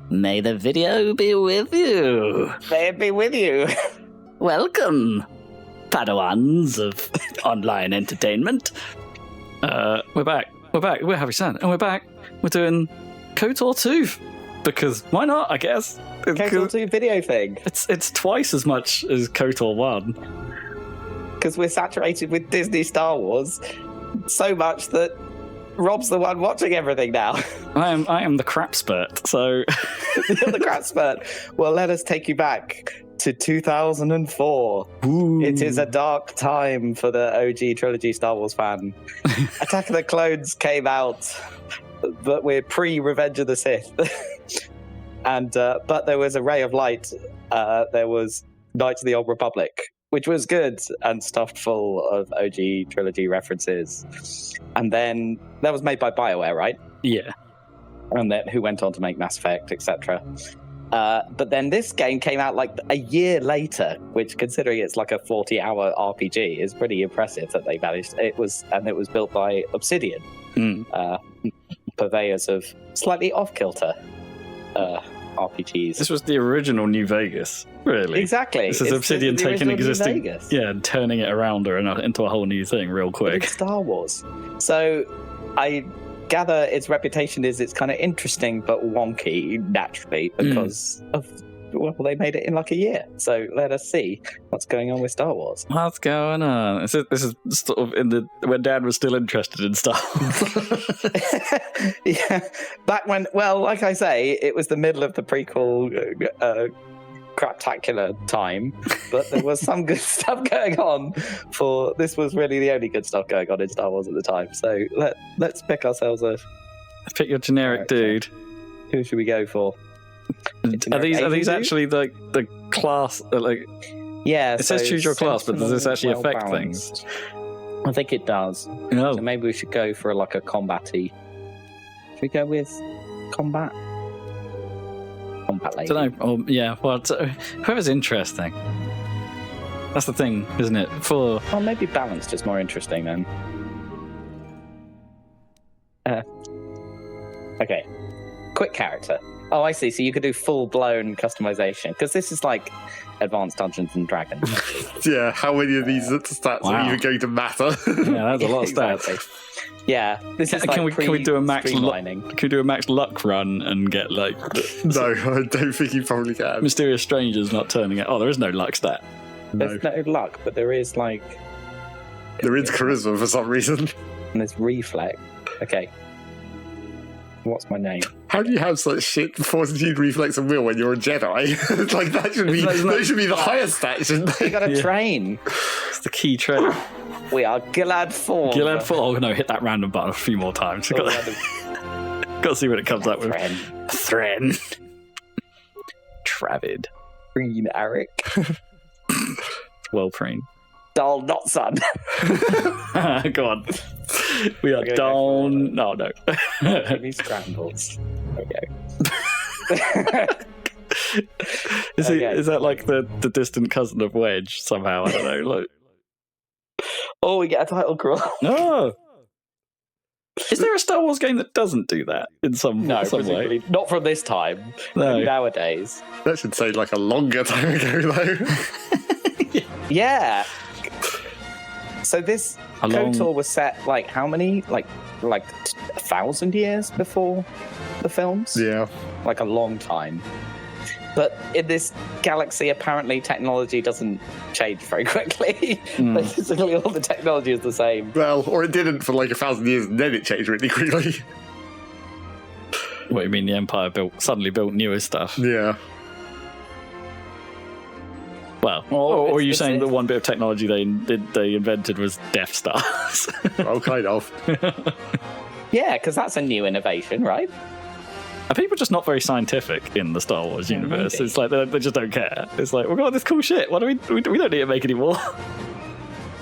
May the video be with you. May it be with you. Welcome, Padawans of online entertainment. We're back. We're Happy Salad, and we're back. We're doing KOTOR 2 because why not? I guess KOTOR 2 video thing. It's twice as much as KOTOR 1 because we're saturated with Disney Star Wars so much that Rob's the one watching everything now. I am the crapspert, so You're the crapspert. Well, let us take you back to 2004. Ooh. It is a dark time for the OG trilogy Star Wars fan. Attack of the Clones came out, but we're pre-Revenge of the Sith. And but there was a ray of light. There was Knights of the Old Republic, which was good and stuffed full of OG trilogy references. And then that was made by BioWare, right? Yeah. And then who went on to make Mass Effect, etc. But then this game came out like a year later, which, considering it's like a 40-hour RPG, is pretty impressive that they managed. It was built by Obsidian, purveyors of slightly off-kilter RPGs. This was the original New Vegas, really. Exactly. This is Obsidian taking existing, and turning it around into a whole new thing real quick. It's Star Wars. So I gather its reputation is it's kind of interesting but wonky naturally because of they made it in like a year. So let us see what's going on with Star Wars. What's going on? This is sort of when Dad was still interested in Star Wars. Yeah, back when, well, like I say, it was the middle of the prequel craptacular time, but there was some good stuff going on. This was really the only good stuff going on in Star Wars at the time. So let's pick ourselves pick your generic dude. Who should we go for? Are these actually the class? Yeah, it says choose your class, but does this actually affect things? I think it does. Oh. So maybe we should go for a combat-y. Should we go with combat? Combat lady. I don't know. Oh, yeah. Well, whoever's interesting. That's the thing, isn't it? Maybe balanced is more interesting then. Okay. Quick character. Oh, I see. So you could do full-blown customization because this is like Advanced Dungeons and Dragons. Yeah, how many of these stats are even going to matter? Yeah, that's a lot of stats. Exactly. Yeah, this is can we do a max streamlining? Can we do a max luck run and get No, I don't think you probably can. mysterious strangers not turning it? Oh, there is no luck stat. There's no luck, but there is There is charisma for some reason. and there's reflex. Okay. What's my name? How do you have such shit fortitude, reflex, and will when you're a Jedi? Like that should be the highest stat, shouldn't they? You gotta train. It's the key trait. We are Gilad 4. Gilad 4. Oh no, hit that random button a few more times. Got to see what it comes up with. Thren. Travid. Green Eric. Well trained. Dull not son. Go on. We are down. No. Maybe scrambles. Okay. Is that like the distant cousin of Wedge somehow? I don't know. Like, oh, we get a title crawl. no. Is there a Star Wars game that doesn't do that in some way? Not from this time. No. Nowadays. That should say like a longer time ago, though. Yeah. So this KOTOR was set like how many? Like 1,000 years before the films? Yeah. Like a long time. But in this galaxy, apparently technology doesn't change very quickly. Basically, all the technology is the same. Well, or it didn't for like 1,000 years, and then it changed really quickly. What do you mean? The Empire suddenly built newer stuff? Yeah. Well, or are you saying that one bit of technology they invented was Death Stars? Well, kind of. Yeah, because that's a new innovation, right? Are people just not very scientific in the Star Wars universe? Maybe. It's like they just don't care. It's like, we've got this cool shit. What do we don't need to make any more.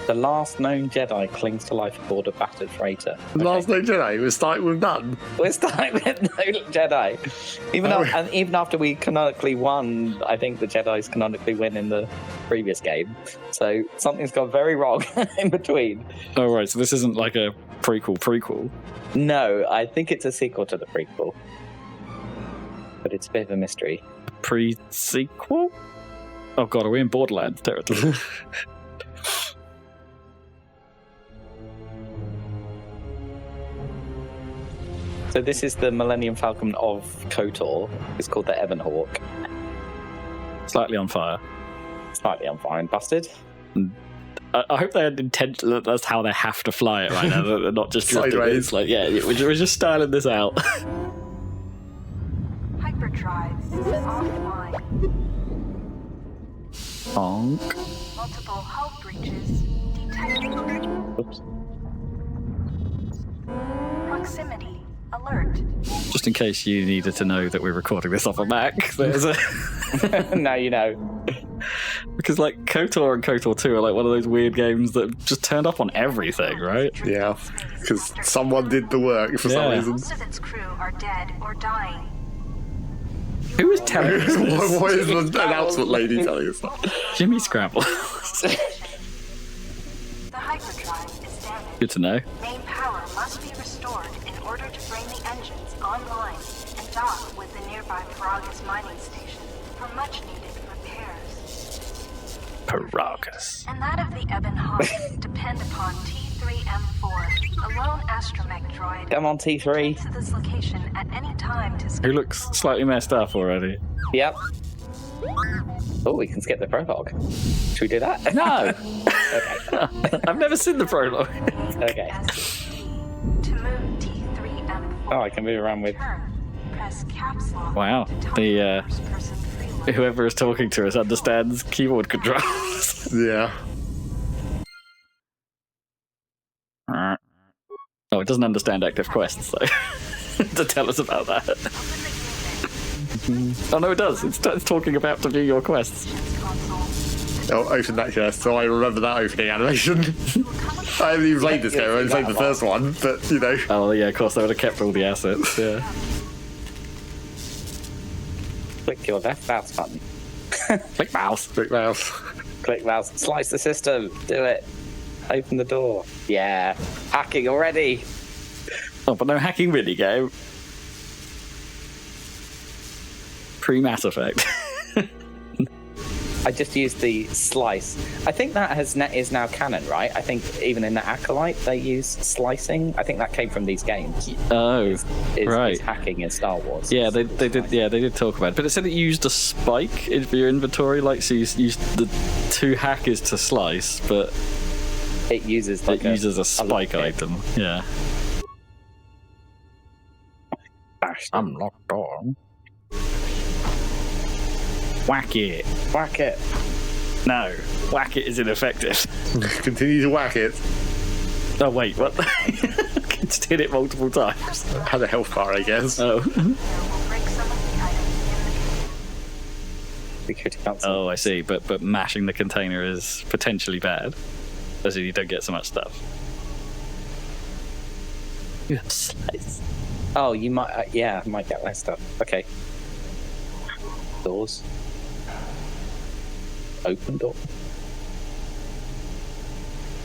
The last known Jedi clings to life aboard a battered freighter. The last known Jedi was starting with none. We're starting with no Jedi. Even after we canonically won, I think the Jedis canonically win in the previous game. So something's gone very wrong in between. Oh, right. So this isn't like a prequel. No, I think it's a sequel to the prequel. but it's a bit of a mystery. Pre-sequel? Oh god, are we in Borderlands territory? So this is the Millennium Falcon of KOTOR. It's called the Ebon Hawk. Slightly on fire. Slightly on fire and busted. I hope they had intent that that's how they have to fly it right now. That they're not just Sideways. Like, yeah, we're just styling this out. Hyperdrive offline. Bonk. Multiple hull breaches detected. Oops. Proximity alert. Just in case you needed to know that we're recording this off a Mac, there's a Now you know. because like KOTOR and KOTOR 2 are like one of those weird games that just turned up on everything, right? Yeah, because someone did the work for some Yeah. reason. Most of its crew are dead or dying. Who is telling us this? What is the announcement lady telling us that? Jimmy Scrabble. The hyperdrive is damaged. Good to know. Main power must be restored in order to bring the engines online and dock with the nearby Paragus mining station for much needed repairs. Paragus. And that of the Ebon Hawk depend upon T3M4, a lone astromech droid. Come on, T3. To this location at any time to Who looks slightly messed up already. Yep. Oh, we can skip the prologue. Should we do that? No! Okay. I've never seen the prologue. Okay. To move T3M4. Oh, I can move around with. Turn. Press caps lock. Wow. to toggle The, first-person freeload. Whoever is talking to us understands keyboard controls. Yeah. Oh, it doesn't understand active quests, though. To tell us about that. Open the game Oh, no, it does. It's talking about to view your quests. console. Oh, open that chest, so I remember that opening animation. I haven't even played this game, I only played the first one, but you know. Oh, yeah, of course, they would have kept all the assets, yeah. Click your left mouse button. Click mouse. Big mouse. Click mouse. Slice the system. Do it. Open the door. Yeah. Hacking already. Oh, but no hacking mini game. Pre-Mass Effect. I just used the slice. I think that is now canon, right? I think even in the Acolyte they use slicing. I think that came from these games. Oh, Is right. hacking in Star Wars. Yeah, they did. Yeah, they did talk about it, but it said it used a spike in for your inventory. Like, so you used the 2 hack is to slice, but It uses like it uses a spike lock pick. item. Yeah. Bash. I'm locked on. Whack it. Whack it. No, whack it is ineffective. Continue to whack it. Oh wait, what? Just hit it multiple times. Had a health bar, I guess. Oh. Will break some of the items in the Security council. Oh, I see. But mashing the container is potentially bad, as in you don't get so much stuff. You have slice. Oh, you might. Yeah, I might get less stuff. Okay. Doors. Open door.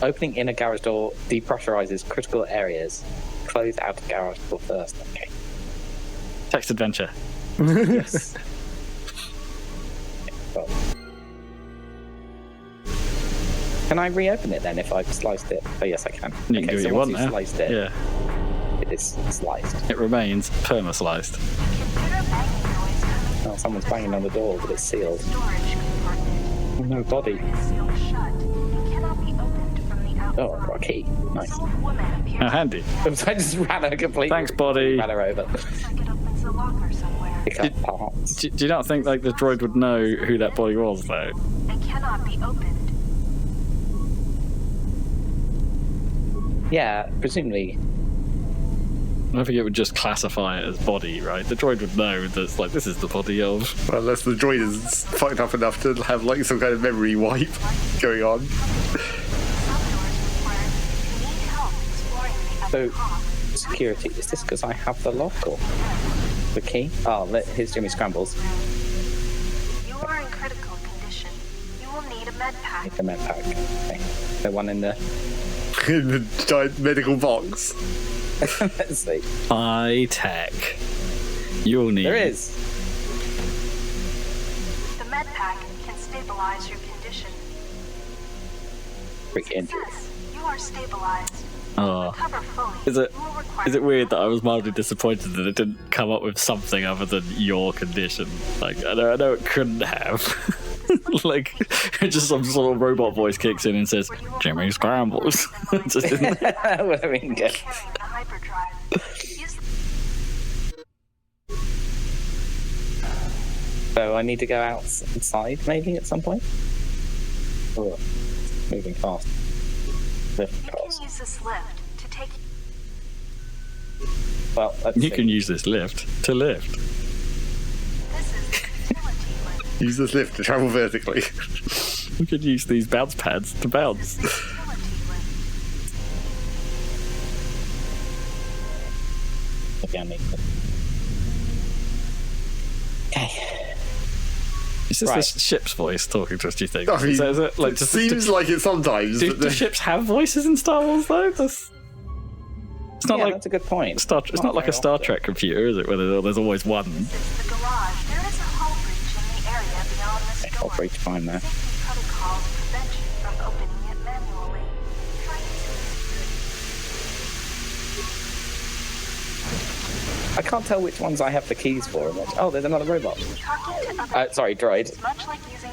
Opening inner garage door depressurizes critical areas. Close outer garage door first. Okay. Text adventure. Yes. Well. Can I reopen it then if I've sliced it? Oh yes, I can. You can do what you want once now. you've sliced it, Yeah, it is sliced. it remains perma-sliced. consider banging noise coming Oh, someone's banging on the door, but it's sealed. storage compartment. Oh, no body. It is sealed shut and cannot be opened from the outside. Oh, got a key. Nice. This old woman appears How handy. I just ran her completely. Thanks, buddy. Ran her over. looks like it opens a locker somewhere. Pick up parts. Do you not think like the droid would know who that body was, though? And cannot be opened. Yeah, presumably. I don't think it would just classify it as body, right? The droid would know that like this is the body of. Well, unless the droid is fucked up enough to have like some kind of memory wipe going on. Some doors require if you need help exploring the So, upper hall. security. Is this because I have the lock or the key? Oh, here's Jimmy Scrambles. You are in critical condition. You will need a med pack. Take the med pack. Okay. The one in the. In the giant medical box. Let's see. High tech. You'll need. There is. stabilize your condition. Quick injury. Success. You are stabilized. Oh. Recover fully. Is it You will require is it weird that I was mildly disappointed that it didn't come up with something other than your condition? Like, I know it couldn't have. Like, just some sort of robot voice kicks in and says, Jimmy scrambles. Just didn't- What I mean, yeah. carrying the hyperdrive. Use So I need to go outside maybe at some point? Oh, moving fast. Lift You can fast. use this lift to take. Well, let's You see. can use this lift to lift. This is the utility lift. Use this lift to travel vertically. We could use these bounce pads to bounce. This is the utility lift. Maybe I need to. Okay. Is this Right. the ship's voice talking to us, do you think? I mean, is it like, it seems like it sometimes. do, but do the- ships have voices in Star Wars, though? It's not Yeah, like that's a good point. it's not like a very Star often. Trek computer, is it? Where there's always one. This is the garage. There is a hull breach in the area beyond this door. I'll breach fine there. Safety protocols prevent you from opening it manually. Try using I can't tell which ones I have the keys for. And which... Oh, there's another robot. talking to others. Sorry, droid. Is much like using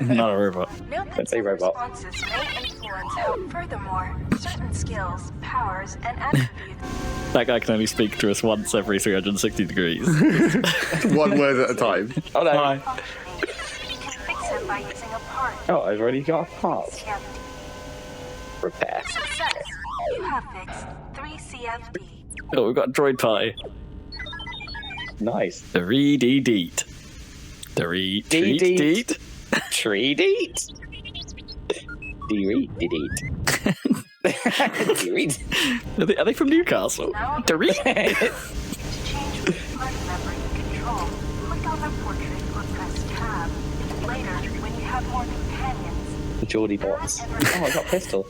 the Not a robot. Note that Let's say some robot. responses may influence how. Furthermore, certain skills, powers, and attributes That guy can only speak to us once every 360 degrees. one word at a time. Oh no. Hi. functioning. You can fix it by using a part. Oh, I've already got a part. CFD. Repair. Success. You have fixed 3 CFD. Oh, we've got a droid pie. Nice. The reed-deet. The reed Deet. deet. Tree deet. Deet. Deet. Are they from Newcastle? Now, The reed. to change which party member you control, click on the portrait or press tab. Later, when you have more companions, The Geordie bots. Oh, I got a pistol.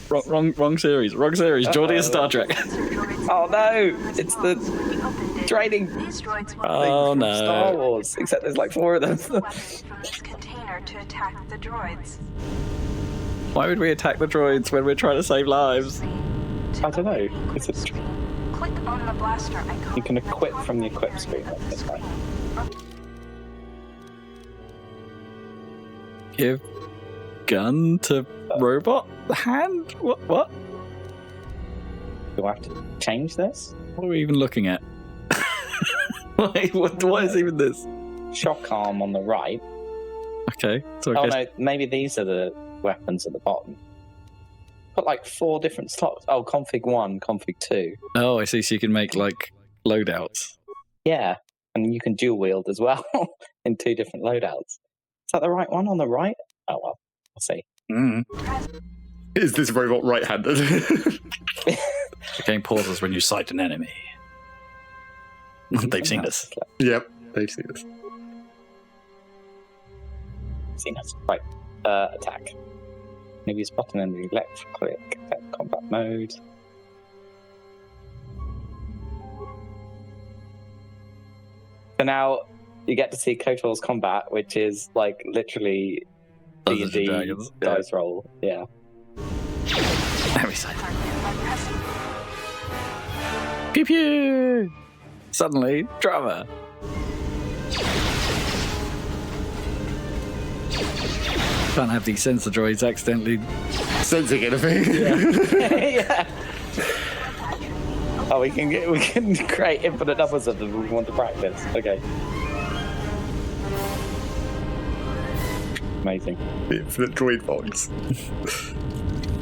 Wrong series. Wrong series. Geordie is Star Trek. Oh no! It's the training These droids will Oh from no. Star Wars, except there's like 4 of them. use weapons from this container to attack the droids. Why would we attack the droids when we're trying to save lives? I don't know. It's a tr- Click on the blaster icon. You can equip from the equip screen like this, right? Give gun to robot hand? What? Do I have to change this? What are we even looking at? Wait, what is even this? Shock arm on the right. Okay, so I Oh guess no, maybe these are the weapons at the bottom. Put like 4 different slots. Oh, config 1, config 2. Oh, I see. So you can make like loadouts. Yeah, and you can dual wield as well in 2 different loadouts. Is that the right one on the right? Oh well, we'll see. Is this robot right-handed? The game pauses when you sight an enemy. They've seen us. Yep, they've seen this. Seen us. Right. Attack. Maybe use button and the left click. Combat mode. So now you get to see KOTOR's combat, which is like literally Dungeons and D&D Dragons, yeah. dice roll. Yeah. Every sight. Pew pew! Suddenly, drama. Can't have these sensor droids accidentally. Sensing anything. Yeah. Oh, we can create infinite numbers of them if we want to practice. Okay. Amazing. The infinite droid box.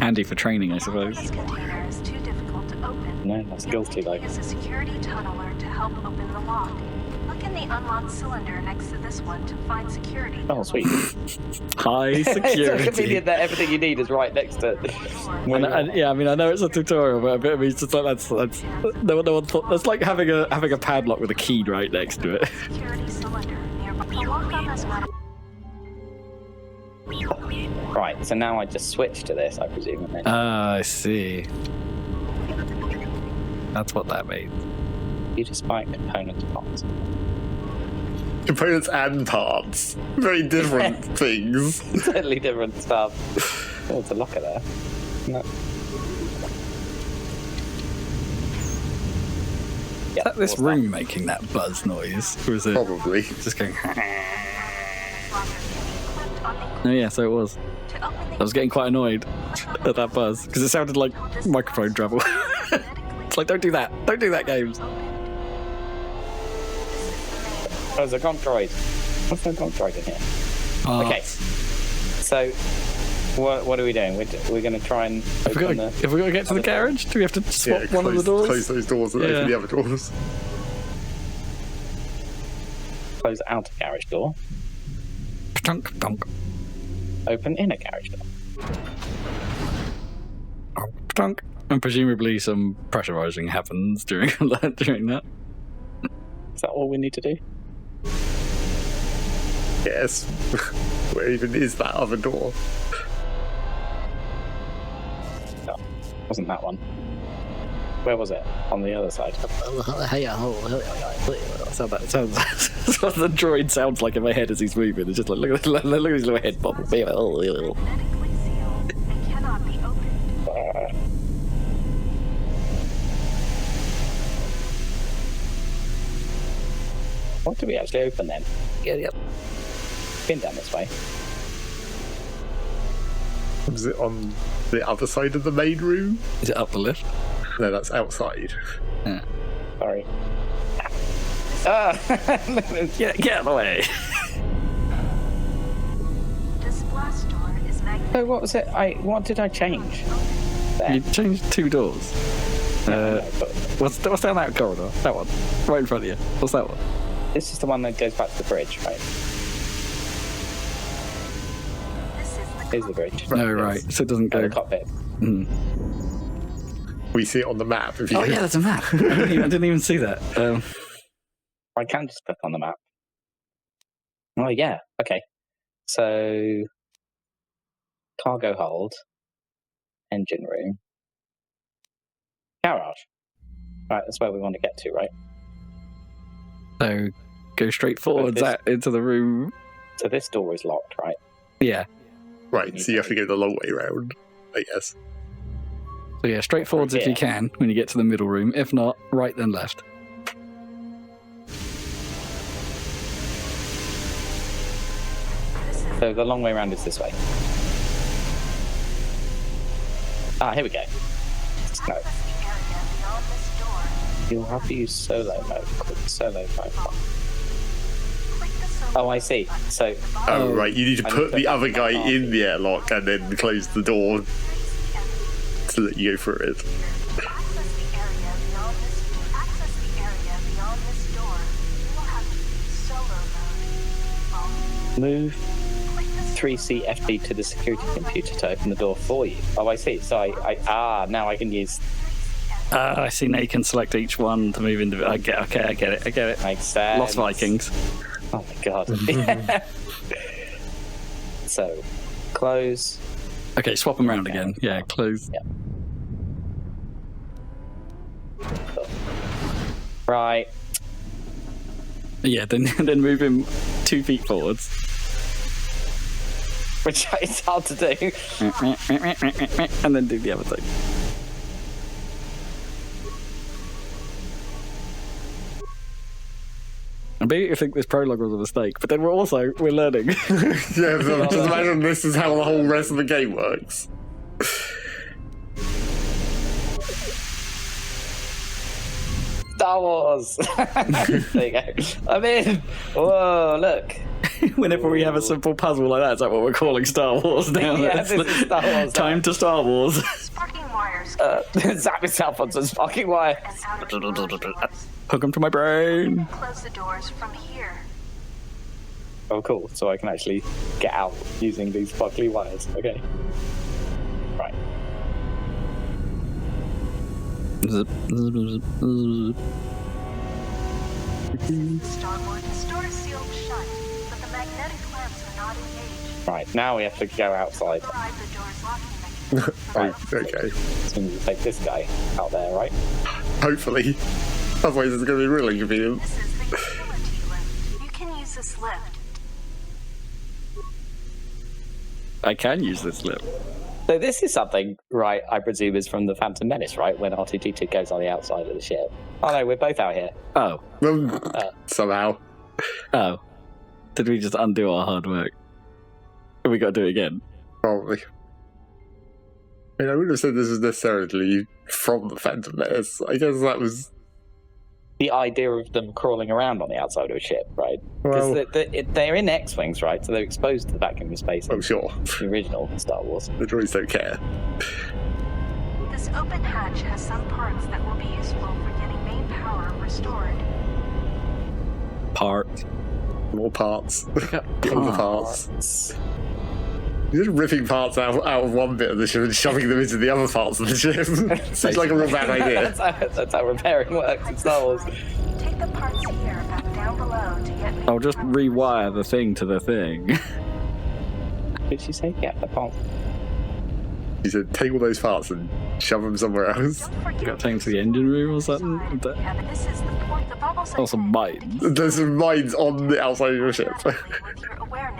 Handy for training, I This suppose. container is too difficult to open. No, my skill's too low. Use a security tunneler to help open the lock. Look in the unlocked cylinder next to this one to find security. Oh, sweet. High It's so security. convenient that everything you need is right next to it. Yeah, I mean, I know it's a tutorial, but I mean, it's just like that's no one thought that's like having a padlock with a key right next to it. Security cylinder nearby. The lock on this metal. Right, so now I just switch to this, I presume. And then Ah, I see. That's what that means. you just spike component parts. Components and parts. Very different things. Totally different stuff. Oh, there's a locker there. No. Is that this room making that buzz noise? Or is it Probably. just going... Locker can be clipped on the Oh yeah, so it was. to open the I was getting quite annoyed at that buzz, because it sounded like microphone travel. It's like, don't do that. Don't do that, games. Oh, there's a conch droid. What's the conch droid in here? Okay. So, what are we doing? We're going to try and If we got to get to the garage, do we have to swap one of the doors? Close those doors and Yeah. open the other doors. close outer garage door. Dunk, dunk, Open inner garage door. dunk. And presumably some pressurizing happens during during that. Is that all we need to do? Yes. Where even is that other door? No, wasn't that one. Where was it? On the other side. That's how that sounds. That's what the droid sounds like in my head as he's moving. It's just like, look at his little head bubble. magnetically sealed and cannot be opened. What do we actually open then? Yep. Pin down this way. Was it on the other side of the main room? Is it up the lift? No, that's outside. Yeah. Sorry. Get out of the way. This blast door is magnetic. So what was it? What did I change? There. You changed two doors. What's down that corridor? That one, right in front of you. What's that one? This is the one that goes back to the bridge, right? This is the Here's the bridge. No, right. So it doesn't Oh, go. the cockpit. We see it on the map. If you Oh yeah, there's a map. I didn't even see that. I can just click on the map. Oh yeah. Okay. So cargo hold, engine room, garage. Right, that's where we want to get to, right? So go straight forwards this- out into the room. So this door is locked, right? Yeah. Right, so you have to go the long way round, I guess. So yeah, straight forwards if you can when you get to the middle room. If not, right then left. So the long way around is this way. Ah, here we go. No. access the area beyond this door. You'll have to use solo mode. Click solo mode. Click the solo Oh, I see. So, Oh, right, you need to I put need the to- other guy in the airlock and then close the door so that you go through it. To access the area beyond this door, you will have to use solo mode. move Click the 3C FD to the security computer to open the door for you. Oh, I see. So now I can use. I see. Now you can select each one to move into. I get it. Makes sense. Lost Vikings. Oh my god. So, close. Okay, swap them around again. Yeah, close. Yeah. Right. Yeah, then move him 2 feet forwards. Which is hard to do. And then do the other thing. I bet you think this prologue was a mistake, but then we're learning. Yeah, so just imagine this is how the whole rest of the game works. Star Wars. There you go. I'm in. Whoa, look. Whenever we have a simple puzzle like that, is that what we're calling Star Wars now? Yeah, It's this is Star Wars. Time to Star Wars. sparking wires Zap yourself on some sparking wire. and outer storage doors. Hook them to my brain. Close the doors from here. Oh, cool. So I can actually get out using these sparkly wires. Okay. Right. Zip, zip, zip, zip. Starboard, the store is sealed shut, but the magnetic clamps are not engaged. Right. Now we have to go outside. Override the door's locking mechanism. Right, okay. So we take this guy out there, right? Hopefully. Otherwise it's going to be really convenient. This is the utility lift. You can use this I can use this slip. So this is something, right, I presume is from the Phantom Menace, right? When R2-D2 goes on the outside of the ship. Oh no, we're both out here. Oh. Somehow. Oh. Did we just undo our hard work? We got to do it again. Probably. I mean, I wouldn't have said this was necessarily from the Phantom Menace. I guess that was... The idea of them crawling around on the outside of a ship, right? Because Well, they're in X-Wings, right? So they're exposed to the vacuum of space. I'm sure. The original Star Wars. The droids don't care. This open hatch has some parts that will be useful for getting main power restored. Part. More parts. All the parts. You're just ripping parts out of one bit of the ship and shoving them into the other parts of the ship. Seems like a real bad idea. That's how repairing works in Star Wars. Take the parts here back down below to get main I'll just power. rewire the thing to the thing. Did she say? Yeah, the parts. He said, take all those parts and shove them somewhere else. Don't forget Got taken to the engine room or something? This is the point. The bubbles Oh, some mines. There's some mines on the outside of your ship.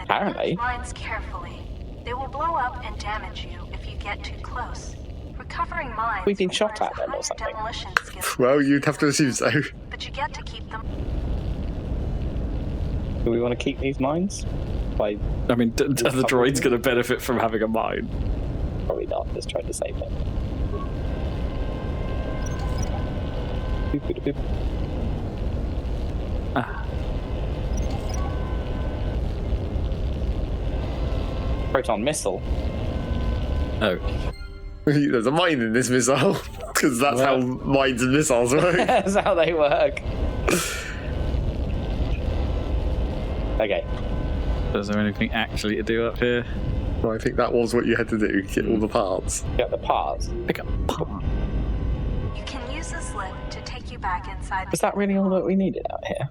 Apparently. Mines carefully. They will blow up and damage you if you get too close. Recovering mines. We've been shot at requires then or higher something. demolition skills, Well, you'd have to assume so. but you get to keep them. Do we want to keep these mines? By I mean, are the droids going to benefit from having a mine? probably not. Just trying to save them. Boop. Ah. Proton missile. Oh. There's a mine in this missile. Because that's how mines and missiles work. That's how they work. Okay. Is there anything actually to do up here? Well, I think that was what you had to do. Get all the parts. Get the parts. Pick up part. You can use the slip to take you back inside. Was that really all that we needed out here?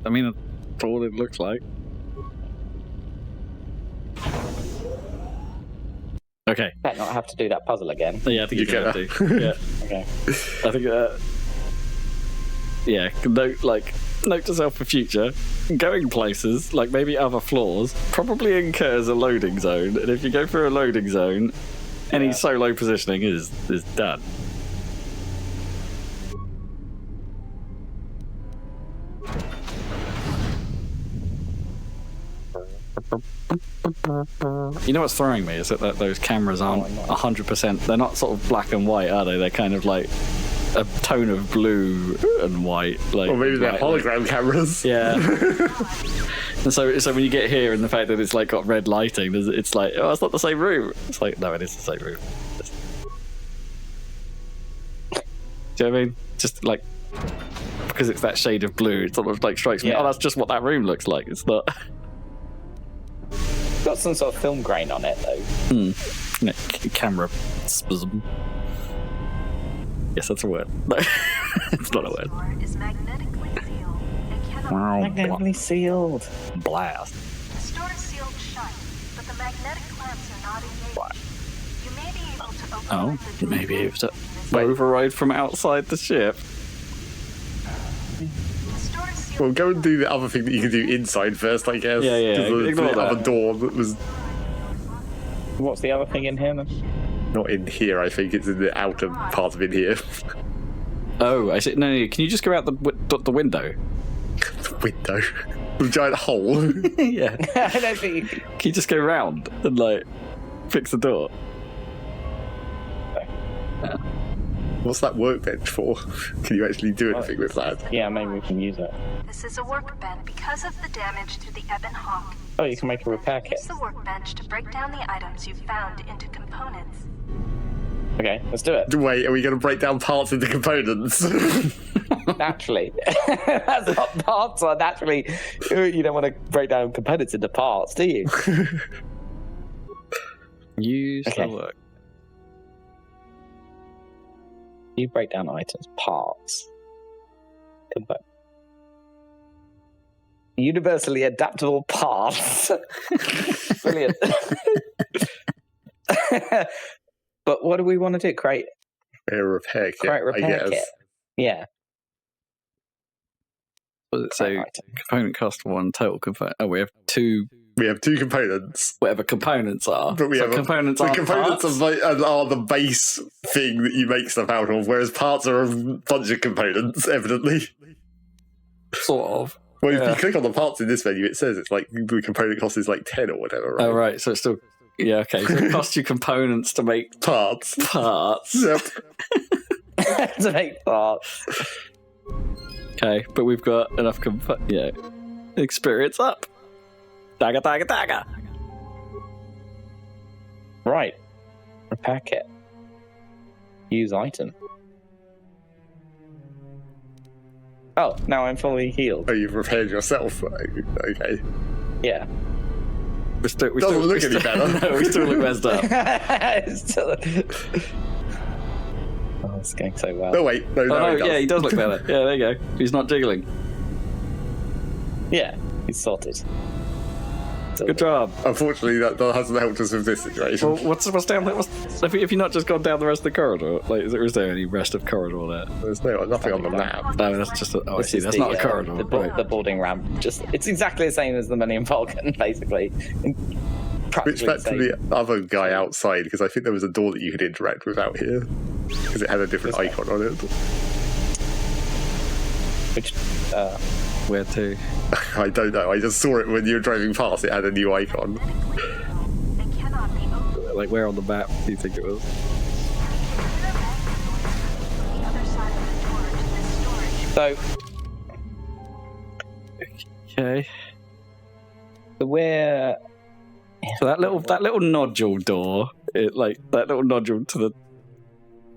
I mean, that's all it looks like. Okay. Better not have to do that puzzle again. Yeah, I think You you're going can. to. Yeah. Okay. I think, yeah, note to self for future. Going places, like maybe other floors, probably incurs a loading zone, and if you go through a loading zone, any solo positioning is done. You know what's throwing me is that those cameras aren't 100%. They're not sort of black and white, are they? They're kind of like a tone of blue and white. Like, Or maybe they're like- hologram cameras. Yeah. And so when you get here and the fact that it's like got red lighting, it's like, oh, it's not the same room. It's like, no, it is the same room. Do you know what I mean? Just like, because it's that shade of blue, it sort of like strikes me, Yeah. oh, that's just what that room looks like. It's not. Got some sort of film grain on it though. No, camera spasm. Yes, that's a word. No, it's not a word. Door is magnetically sealed and cannot. Wow. Magnetically sealed. Blast. The store is sealed shut, but the magnetic clamps are not engaged. You may be able to open Oh, the door maybe it was a Wait. override from outside the ship. The store is sealed. Well, go and do the other thing that you can do inside first, I guess. Yeah, yeah, 'Cause ignore the that. other door that was What's the other thing in here then? not in here, I think. It's in the outer part of in here. Oh, I see. No, can you just go out the window? The window. The giant hole. Yeah. I don't think you can. Can you just go round and like fix the door? What's that workbench for? Can you actually do anything with that? Yeah, maybe we can use it. This is a workbench because of the damage to the Ebon Hawk. Oh, you can make a repair kit. Use the workbench to break down the items you've found into components. Okay, let's do it. Wait, are we going to break down parts into components? Naturally. That's not parts are naturally. You don't want to break down components into parts, do you? Use Okay. the work. You break down items, parts. Universally adaptable parts. Brilliant. But what do we want to do? Create A repair kit, a repair I guess. kit. Yeah. What does it say? Item. Component cost 1, total component. Oh, we have 2 We have two components. Whatever components are. But we So have components the aren't components parts? are the base thing that you make stuff out of, whereas parts are a bunch of components, evidently. Sort of. Well, if Yeah. you click on the parts in this menu, it says it's like the component cost is like 10 or whatever, right? Oh, right. So it's still... Yeah, okay. So it costs you components to make Parts. parts. Yep. To make parts. Okay, but we've got enough experience up. Dagger, dagger, dagger. Right. Repair kit. Use item. Oh, now I'm fully healed. Oh, you've repaired yourself. Okay. Yeah. We Doesn't look any better. No, we still look messed up. It's still- Oh, it's going so well. No, wait. No, Oh, no, it does. yeah, he does look better. Yeah, there you go. He's not jiggling. Yeah, he's sorted. Good job. Unfortunately, that hasn't helped us with this situation. Well, what's down there? Have you not just gone down the rest of the corridor? Like, is there any rest of corridor there? There's nothing on the map. No, that's just. I This see. is That's the, not a corridor. Right. The boarding ramp. It's exactly the same as the Millennium Falcon, basically. Which back to the other guy outside, because I think there was a door that you could interact with out here, because it had a different icon on it. Which, Where to? I don't know. I just saw it when you were driving past. It had a new icon. They cannot be opened. Like, where on the map do you think it was? The other side of the door to this storage. so, Okay. we're... So that little nodule door, that little nodule to the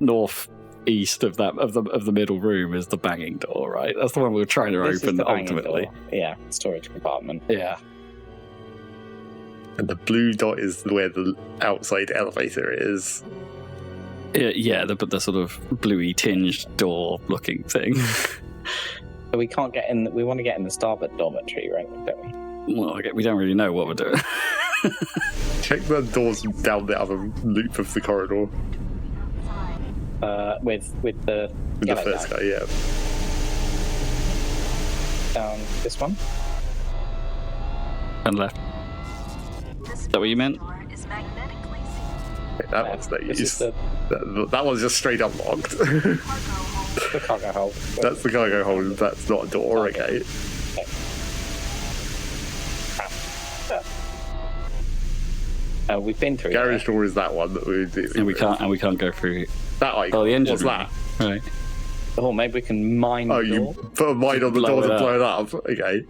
northeast of the middle room is the banging door, right? That's the one we were trying to This is open the banging ultimately. door. Yeah, storage compartment. Yeah. And the blue dot is where the outside elevator is. Yeah, the sort of bluey tinged door looking thing. But we can't get in. We want to get in the starboard dormitory, right? Don't we? Well, we don't really know what we're doing. Check the doors down the other loop of the corridor. With the With the yellow first guy. guy, yeah. Down this one. And left. Is that what you meant? Door is magnetically sealed. That one's no This is use. the That one's just straight unlocked. Cargo hold. cargo hold. That's the cargo hold. That's not a door. Okay. We've been through Garage door is that one that we do. And we can't go through. That icon. Oh, the engine What's room. that? Right. that. Oh, maybe we can mine Oh, the you door. put a mine on the Blow door it to up. blow it up. Okay.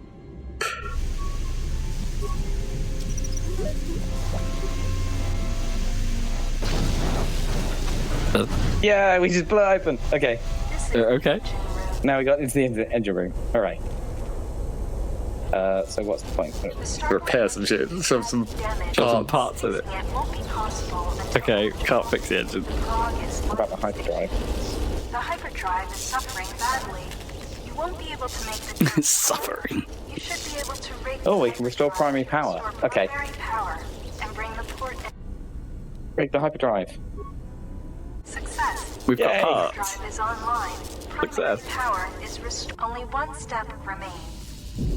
Yeah, we just blew it open. Okay, This is Okay. now we got into the engine room. All right. So what's the point? the starboard Repair some shit. Some damage. Got some parts of it. It won't be possible until Okay, can't fix the engine. August. What about the hyperdrive? The hyperdrive is suffering badly. You won't be able to make the jump. Suffering. You should be able to rig Oh, the we can restore primary hyperdrive, power. restore Okay. primary power, and bring the port in. Break the hyperdrive. Success. We've got Yay. parts. Drive is online. Primary Success. power is only one step remains.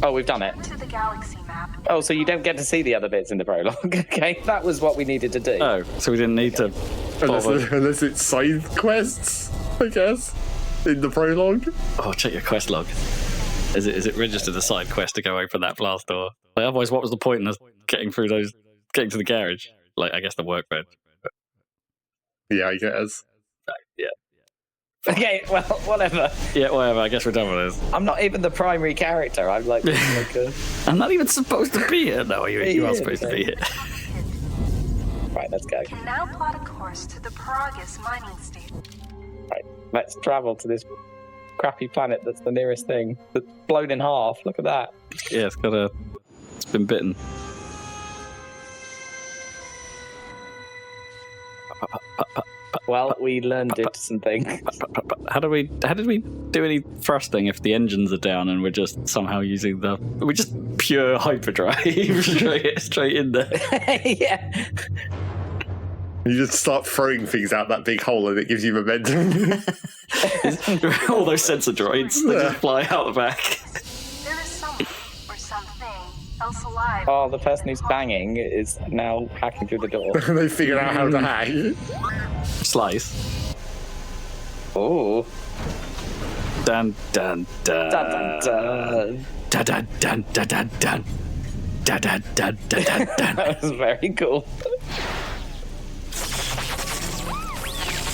Oh, we've done it. To the galaxy map. Oh, so you don't get to see the other bits in the prologue. Okay, that was what we needed to do. Oh, so we didn't need to bother. unless it's side quests, I guess, in the prologue. Oh, check your quest log. Is it registered a side quest to go open that blast door? Like, otherwise, what was the point in us getting to the garage? Like, I guess the workbench. Yeah, I guess. Yeah. Okay, well, whatever. Yeah, whatever. I guess we're done with this. I'm not even the primary character. I'm like a... I'm not even supposed to be here. No, you are Yeah, supposed to be here. Right, let's go. Can now plot a course to the Paragus mining station. Right, let's travel to this crappy planet that's the nearest thing. That's blown in half. Look at that. Yeah, it's been bitten. Well, we learned it something. How did we do any thrusting if the engines are down and we're just somehow using we're just pure hyperdrive straight in there? Yeah. You just start throwing things out that big hole and it gives you momentum. All those sensor droids, they just fly out the back. There is someone or something else alive. Oh, the person who's banging is now hacking through the door. They figured out how to hack. Slice. Oh. Dun dun dun. Dun, dun, dun. Dun dun dun dun dun dun. Dun dun dun dun dun dun. That was very cool.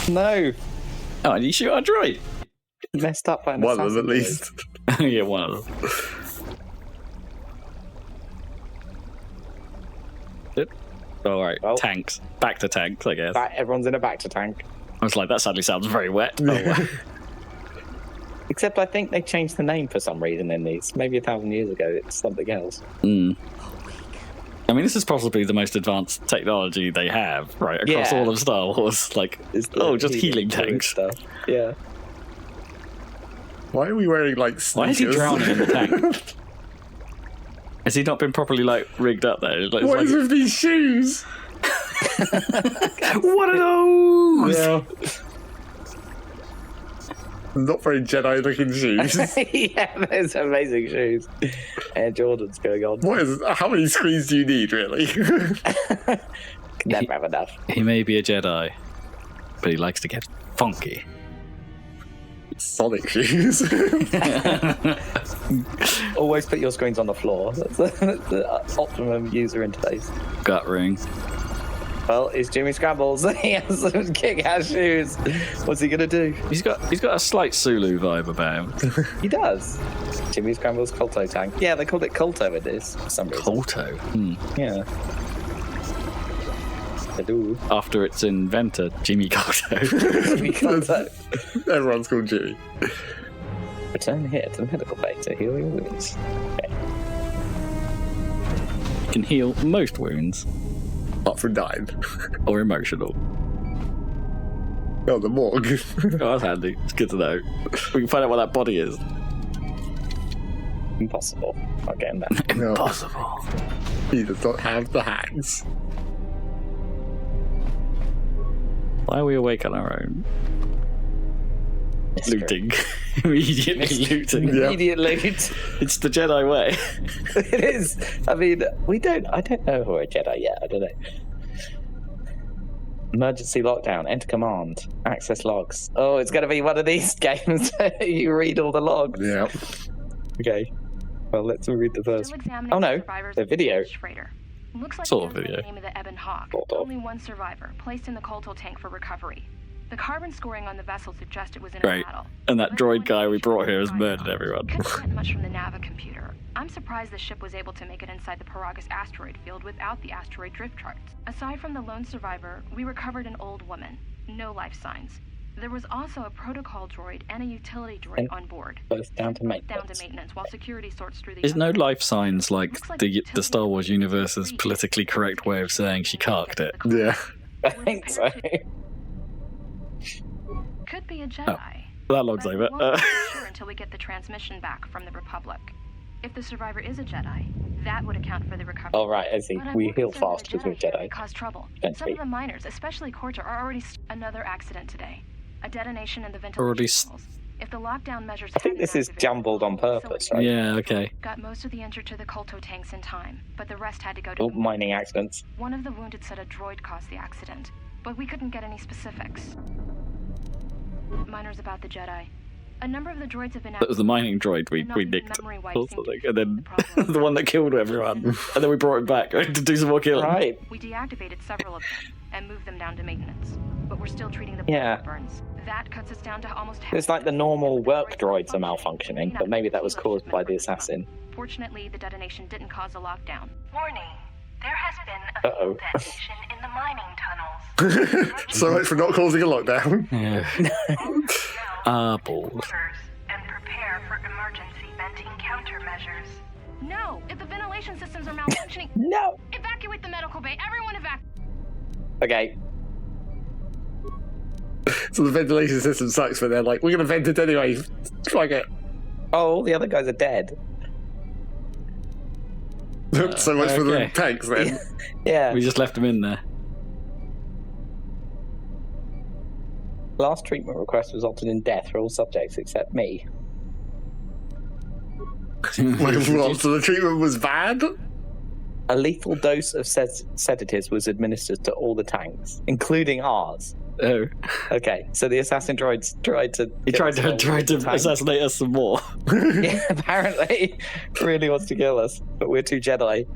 No. Oh, and you shoot our droid. Messed up by an One of them, at assassin least. Yeah, one of them. Good. All right, Well. tanks. Back to tanks, I guess. Everyone's in a back to tank. I was like, that sadly sounds very wet. Oh, well. Except I think they changed the name for some reason in these. Maybe 1,000 years ago, it's something else. I mean, this is possibly the most advanced technology they have, right, across Yeah. all of Star Wars. Like, It's the just healing tanks. stuff. Yeah. Why are we wearing like sneakers? Why is he drowning in the tank? Has he not been properly, like, rigged up there? Like, What it's is like, with these shoes? what are those? Yeah. Not very Jedi looking shoes. Yeah, those amazing shoes. Air Jordans going on. What is? How many screens do you need, really? Never have enough. He may be a Jedi, but he likes to get funky. Sonic shoes. Always put your screens on the floor. That's the optimum user interface. Gut ring. Well, it's Jimmy Scrambles. He has some kick-ass shoes. What's he gonna do? He's got a slight Sulu vibe about him. He does. Jimmy Scrambles Colto tank. Yeah, they called it Colto in this for some reason. Colto. Yeah. They do. After its inventor, Jimmy Colto. Jimmy Colto. Everyone's called Jimmy. Return here to the medical bay to heal your wounds. Okay. Can heal most wounds, Apart from dying. or emotional. Oh, the morgue. Oh, that's handy. It's good to know. We can find out what that body is. Impossible. Not getting that. No. Impossible. He does not have the hacks. Why are we awake on our own? Mystery. Looting. Immediately looting. Yeah. Immediate loot. It's the Jedi way. It is. I mean, I don't know who are Jedi yet. I don't know. Emergency lockdown. Enter command. Access logs. Oh, it's going to be one of these games. You read all the logs. Yeah. Okay. Well, let's read the first. Still examining Oh no, survivors the of video. British freighter. Looks like Sort of the video. name of the Ebon Hawk. Sort of. Only one survivor, placed in the Colto tank for recovery. The carbon scoring on the vessel suggests it was in Great. a battle. And that droid guy we brought here has murdered everyone. Couldn't get much from the Nava computer. I'm surprised the ship was able to make it inside the Paragus asteroid field without the asteroid drift charts. Aside from the lone survivor, we recovered an old woman. No life signs. There was also a protocol droid and a utility droid And on board. both down to Down maintenance. to maintenance while security sorts through the Is no others. life signs like Looks like the utility Star Wars droid universe's three politically is correct way of saying she carked it? Yeah. I think so. Could be a Jedi. That log's But over. we won't be sure until we get the transmission back from the Republic. If the survivor is a Jedi, that would account for the recovery. Oh, right, I see. But I'm We more heal concerned fast that because we're here may Jedi. cause trouble. Don't Some of speak. the miners, especially Corta, are already another accident today. A detonation in the ventilation Already tunnels. If the lockdown measures I think hadn't this is activated, jumbled on the whole purpose, facility right? Yeah, okay. got most of the injured to the Colto tanks in time, but the rest had to go to All the mining accidents. One of the wounded said a droid caused the accident, but we couldn't get any specifics. Miners about the Jedi. A number of the droids have been That was the mining droid we nicked. Or something. And then the one that killed everyone. And then we brought him back to do some more killing. Right. We deactivated several of them and moved them down to maintenance, but we're still treating the Yeah. burns. That cuts us down to almost half. It's like the normal work droids are malfunctioning, but maybe that was caused by the assassin. Fortunately, the detonation didn't cause a lockdown. Warning. There has been a Uh-oh. fuel detonation in the mining tunnels. So much for not causing a lockdown. Ah, balls. Orders and prepare for emergency venting countermeasures. No! If the ventilation systems are malfunctioning, No! evacuate the medical bay. Everyone evacuate. Okay. So the ventilation system sucks, but they're like, we're going to vent it anyway. Fuck it. Oh, the other guys are dead. So much for the okay. tanks then. Yeah. We just left him in there. Last treatment request resulted in death for all subjects except me. Like, what, so the treatment was bad? A lethal dose of sedatives was administered to all the tanks, including ours. Oh, Okay, so the assassin droids tried to... he tried to assassinate us some more. Yeah, apparently. Really wants to kill us, but we're too Jedi.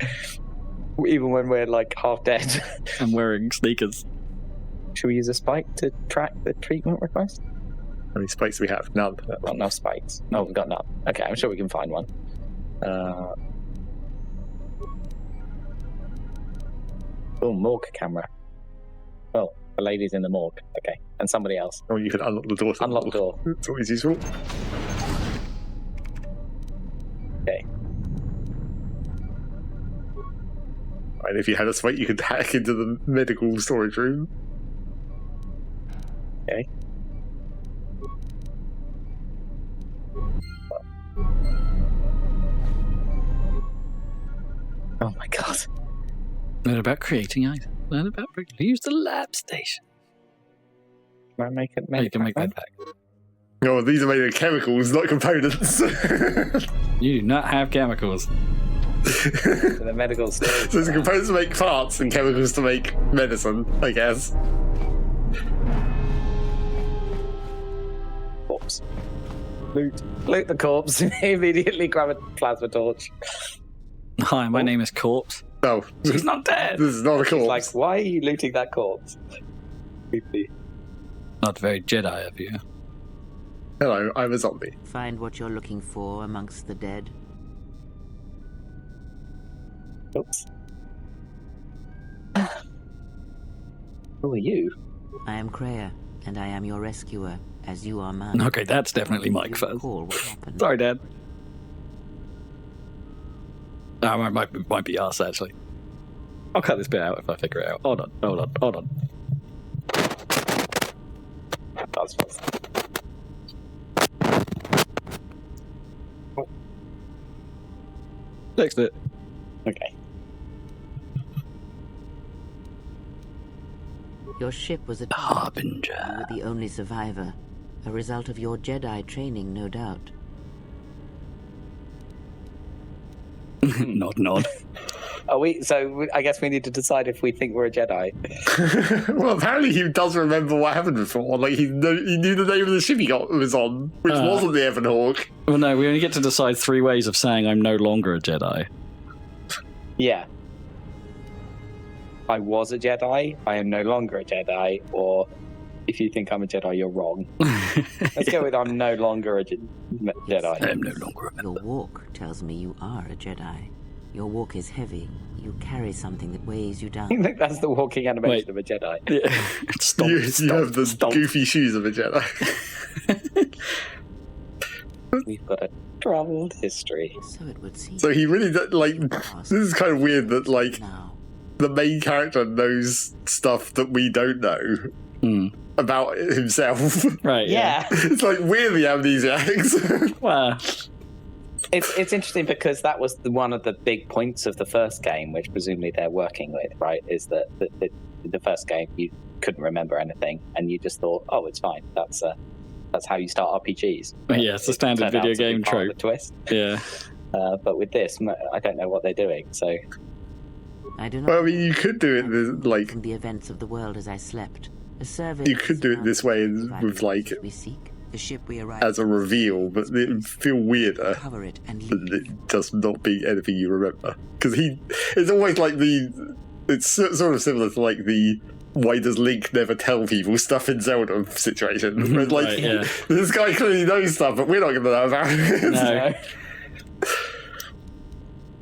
Even when we're, like, half dead. I'm wearing sneakers. Should we use a spike to track the treatment request? How many spikes do we have? None. Not enough spikes. No, we've got none. Okay, I'm sure we can find one. Oh, morgue camera. Well, the lady's in the morgue. Okay, and somebody else. Or you could unlock the door. Unlock the door. It's always useful. Okay. And if you had a spike, you could hack into the medical storage room. Okay. Oh my god. Learn about creating items. Learn about use the lab station. Can I make it? You can make that back. Oh, these are made of chemicals, not components. You do not have chemicals. To the medical storage. So there's components to make parts and chemicals to make medicine, I guess. Corpse. Loot the corpse. Immediately grab a plasma torch. Hi, my name is Corpse. No, He's not dead. this is not a corpse. Like, why are you looting that corpse? Creepy. Not very Jedi of you. Hello, I'm a zombie. Find what you're looking for amongst the dead. Oops. Who are you? I am Kreia, and I am your rescuer, as you are mine. Okay, that's definitely Do Mike you Fuzz. recall what happened? Sorry, Dad. Might be us, actually. I'll cut this bit out if I figure it out. Hold on. That's fast. Next bit. Okay. Your ship was attacked. Harbinger. You were the only survivor. A result of your Jedi training, no doubt. Nod. Are we? So I guess we need to decide if we think we're a Jedi. Well, apparently he does remember what happened before. Like, he knew the name of the ship he was on, which wasn't the Evan Hawk. Well, no, we only get to decide 3 ways of saying I'm no longer a Jedi. Yeah. I was a Jedi. I am no longer a Jedi. Or if you think I'm a Jedi, you're wrong. Let's go with I'm no longer a Jedi. I am no longer a Your member. walk tells me you are a Jedi. Your walk is heavy. You carry something that weighs you I down. think that's the walking animation Wait. of a Jedi. Yeah. Stomp, You stomp, have the stomp. goofy shoes of a Jedi. We've got a troubled history. So it would seem. So he really, this is kind of weird that, Now, the main character knows stuff that we don't know about himself. Right, yeah. It's like, we're the amnesiacs. Well, It's interesting because that was one of the big points of the first game, which presumably they're working with, right? Is that the first game you couldn't remember anything, and you just thought, oh, it's fine. That's how you start RPGs. yeah, it's a standard Turned out video to be game part of trope. the twist. Yeah. But with this, I don't know what they're doing. So I do not. Well, I mean, you could do it, from the events of the world as I slept. A survey. you could do it this way with, we seek the ship we arrived as a reveal, but it would feel weirder cover it and than leave. it just not being anything you remember. Because it's always like it's sort of similar to like the why does Link never tell people stuff in Zelda situation. Where, like, Right, yeah. this guy clearly knows stuff, but we're not going to know about it. No.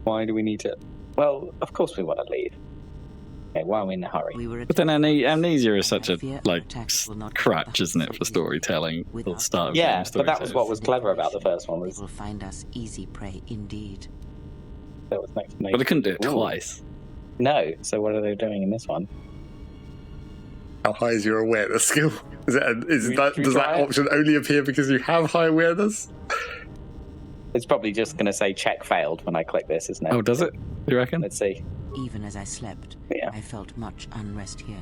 why do we need to? Well, of course we want to leave. Okay, why are we in a hurry? We were But then amnesia is such a, Fear like, attacks will not crutch, isn't it, for without storytelling? At the start of Yeah, game but that was storytelling. what was clever about the first one. They Was will find us easy prey indeed. that was next to me. But they couldn't do it Ooh. twice. No. So what are they doing in this one? How high is your awareness skill? Does Should we that try it? option only appear because you have high awareness? It's probably just going to say check failed when I click this, isn't it? Oh, does it? You reckon? Let's see. Even as I slept, Yeah. I felt much unrest here.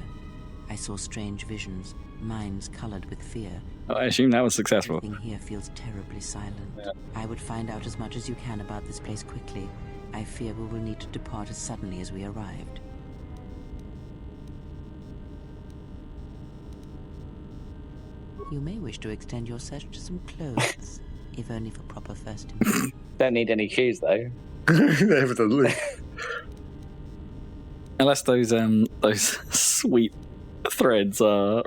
I saw strange visions, minds colored with fear. I assume that was successful. Everything here feels terribly silent. Yeah. I would find out as much as you can about this place quickly. I fear we will need to depart as suddenly as we arrived. You may wish to extend your search to some clothes, if only for proper first impression. Don't need any shoes though. Evidently. Unless those sweet threads are,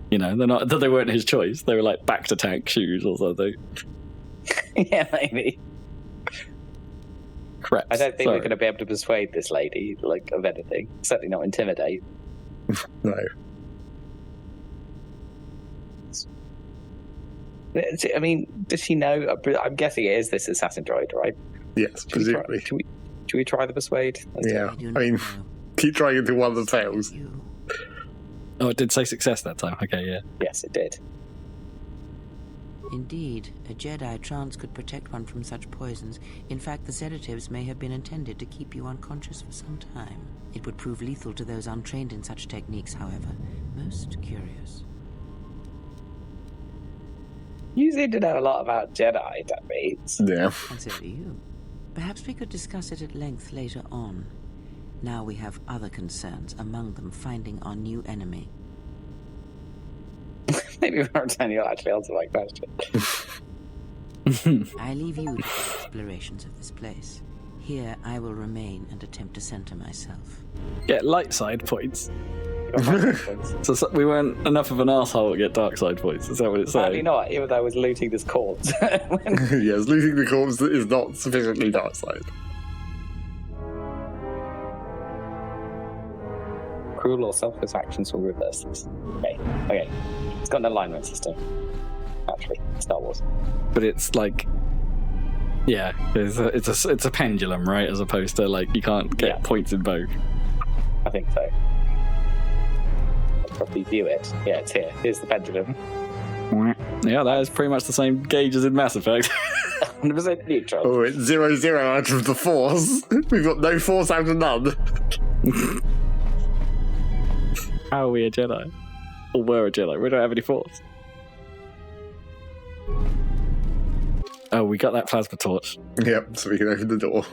they're not, that they weren't his choice. They were like back to tank shoes or something. Yeah, maybe. Crap. I don't think we're going to be able to persuade this lady, like, of anything. Certainly not intimidate. No. I mean, does she know? I'm guessing it is this assassin droid, right? Yes, presumably. Should we try the persuade? Yeah. I do I not mean, know. keep trying until one of them fails. You. Oh, it did say success that time. Okay, yeah. Yes, it did. Indeed, a Jedi trance could protect one from such poisons. In fact, the sedatives may have been intended to keep you unconscious for some time. It would prove lethal to those untrained in such techniques, however. Most curious. You seem to know a lot about Jedi, that means. Yeah. And so do you. Perhaps we could discuss it at length later on. Now we have other concerns, among them finding our new enemy. Maybe Roxanne, you'll actually answer my question. I leave you to the explorations of this place. Here I will remain and attempt to center myself. Get light side points. So we weren't enough of an asshole to get dark side points. Is that what it's Apparently saying? not, even though I was looting this corpse. Yes, losing the corpse is not sufficiently dark side. Cruel or selfless actions will reverse this. Okay. It's got an alignment system. Actually, Star Wars. But it's like, yeah, it's a pendulum, right? As opposed to like you can't get Yeah. points in both. I think so. I'll probably view it. Yeah, it's here. Here's the pendulum. Yeah, that is pretty much the same gauge as in Mass Effect. 100% neutral. Oh, it's 0-0 out of the Force. We've got no Force out of none. How are we a Jedi? Or were a Jedi? We don't have any Force. Oh, we got that plasma torch. Yep, so we can open the door.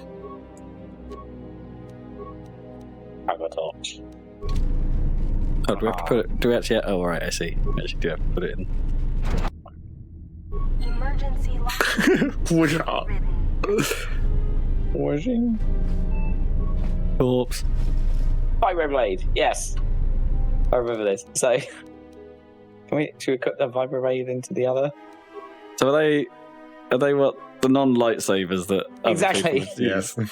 Have a torch. Oh, do we have to put it? Do we actually? Oh, all right, I see. We actually do have to put it in. Emergency light Push up. Washing. Corpse. Vibroblade. Yes. I remember this. So, should we cut the vibroblade into the other? So are they what the non-lightsabers that other Exactly. people use? Yes. Did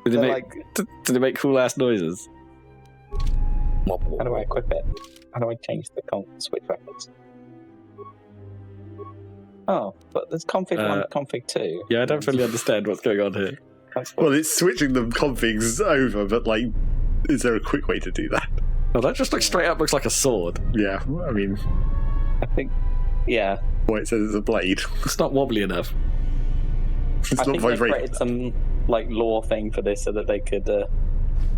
They're they make like- did they make cool ass noises? How do I equip it? How do I change the switch weapons? Oh, but there's config 1 and config 2. Yeah, I don't really understand what's going on here. That's Well, it's switching the configs over, but like, is there a quick way to do that? Well, that just straight up looks like a sword. Yeah, I mean, I think, yeah. well, it says it's a blade. It's not wobbly enough. It's I not think they vibrating. created some like lore thing for this so that they could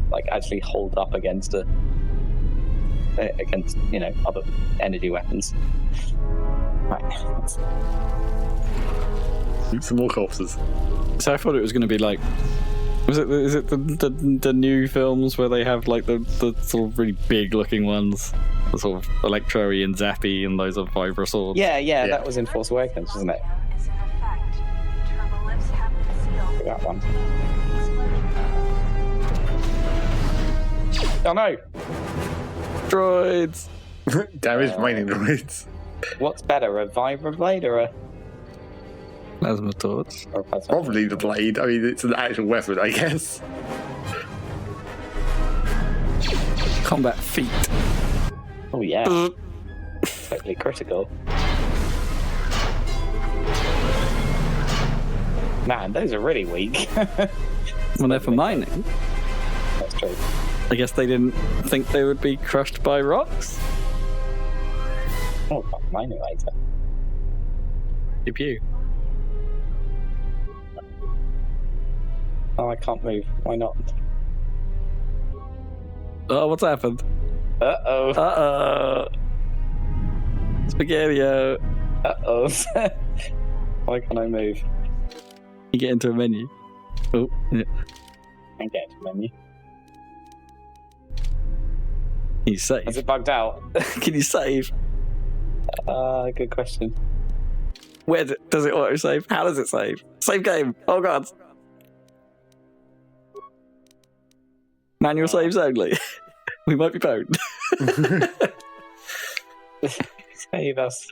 like actually hold up against other energy weapons. Right. Some more corpses. So I thought it was going to be like, is it the new films where they have like the sort of really big looking ones, the sort of Electro-y and Zappy and those are Vibra swords. Yeah, that was in Force Awakens, wasn't it? is in effect. Turbolifts have been sealed. That one. Explosion. Oh no! Droids. Damaged mining droids. What's better, a vibroblade or a Plasma torch. plasma? Probably the blade. I mean, it's an actual weapon, I guess. Combat feat. Oh yeah, totally critical. Man, those are really weak. Well, they're for mining. That's true. I guess they didn't think they would be crushed by rocks. Oh, mining later. Pew pew. Oh, I can't move. Why not? Oh, what's happened? Uh-oh. Uh-oh. Spaghetti-o. Uh-oh. Why can't I move? You get into a menu. Oh, yeah. I get to menu. Can you save? Has it bugged out? Can you save? Good question. Where does it auto-save? How does it save? Save game. Oh, God. Manual saves only. We might be boned. Save us.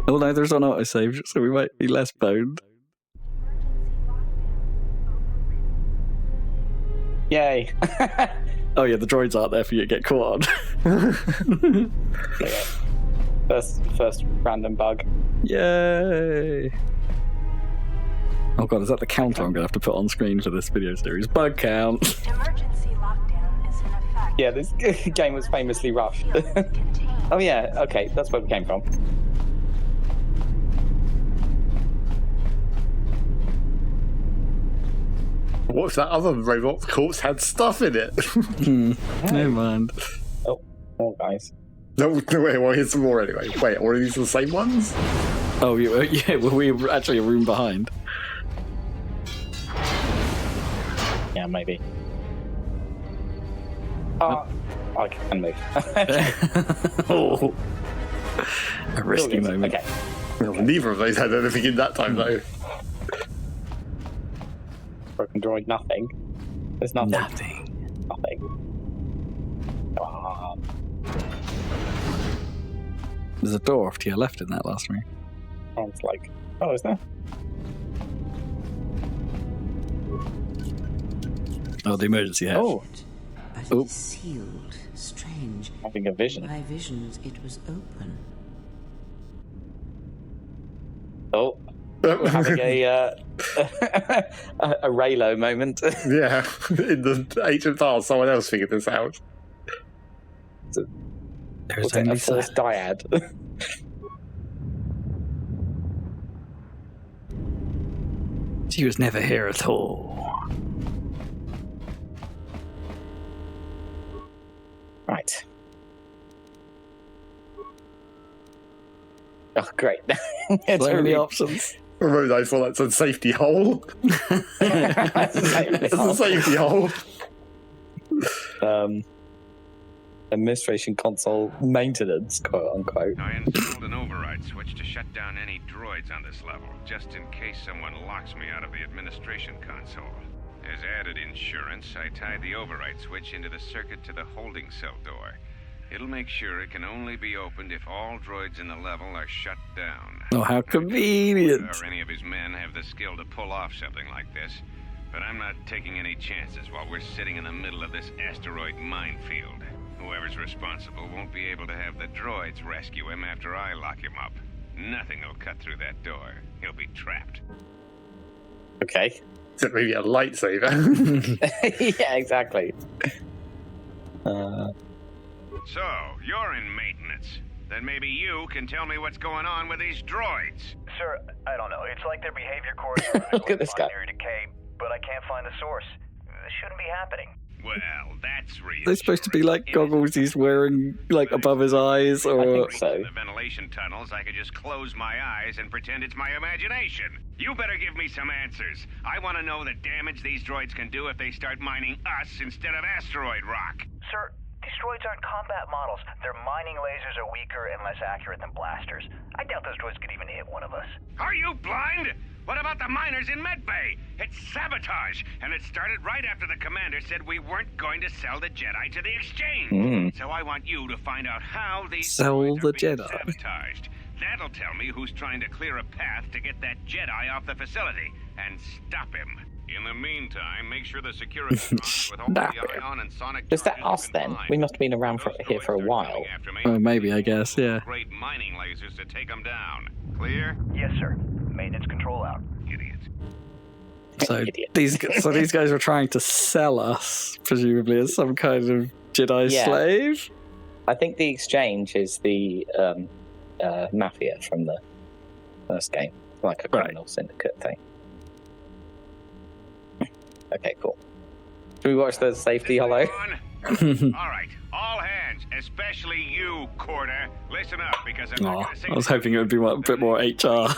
Oh, no, there's on auto-save, so we might be less boned. Yay. Oh, yeah, the droids aren't there for you to get caught on. First random bug. Yay! Oh god, is that the counter I'm going to have to put on screen for this video series? Bug count! Emergency lockdown is in effect. Yeah, this game was famously rushed. Oh yeah, okay, that's where we came from. What if that other robot corpse had stuff in it? Never mind. Oh, more guys. No, wait, well, here's some more anyway. Wait, are these the same ones? Oh, yeah, well, we're actually a room behind. Yeah, maybe. Oh, I can move. Oh. A risky moment. Okay. Well, neither of those had anything in that time, though. Broken droid, nothing. There's nothing. Nothing. Nothing. There's a door off to your left in that last room. Sounds like. Oh, is there? Oh, the emergency hatch. Oh, But Oh. it's sealed. Strange. having a vision. My visions, it was open. Oh, having a a Raylo moment. Yeah, in the ancient past, someone else figured this out. There's Was it a only force dyad? She was never here at all. Right. Oh, great. It's So many really options. Remember, I thought that's a safety hole. It's a safety hole. Administration console maintenance, quote unquote. I installed an override switch to shut down any droids on this level, just in case someone locks me out of the administration console. As added insurance, I tied the override switch into the circuit to the holding cell door. It'll make sure it can only be opened if all droids in the level are shut down. Oh, how convenient. Or any of his men have the skill to pull off something like this. But I'm not taking any chances while we're sitting in the middle of this asteroid minefield. Whoever's responsible won't be able to have the droids rescue him after I lock him up. Nothing will cut through that door. He'll be trapped. Okay. Is it maybe a lightsaber? Yeah, exactly. So, you're in maintenance. Then maybe you can tell me what's going on with these droids. Sir, I don't know. It's like their behavior corresponds Look at this guy. binary decay, but I can't find the source. This shouldn't be happening. Well, that's reassuring. They're supposed to be like goggles he's wearing, like above his eyes, I or think so. In the ventilation tunnels, I could just close my eyes and pretend it's my imagination. You better give me some answers. I want to know the damage these droids can do if they start mining us instead of asteroid rock. Sir, these droids aren't combat models. Their mining lasers are weaker and less accurate than blasters. I doubt those droids could even hit one of us. Are you blind? What about the miners in Medbay? It's sabotage, and it started right after the commander said we weren't going to sell the Jedi to the exchange. So I want you to find out how these Sell droids the are being Jedi. sabotaged. That'll tell me who's trying to clear a path to get that Jedi off the facility and stop him. In the meantime, make sure the security with all the Stop him. ion and sonic Is that charges us you can then? find. We must have been around here for a Those droids are while. coming after me. Oh, maybe, I guess, yeah. Great mining lasers to take them down. Clear? Yes, sir. Maintenance control out. Idiot. So Idiot. these guys were trying to sell us, presumably, as some kind of Jedi Yeah. slave. I think the exchange is the mafia from the first game, like a criminal syndicate thing. Okay, cool. Should we watch the safety hollow? All right, all hands, especially you, Corder. Listen up, because I'm not gonna say. I was hoping it would be a bit more HR.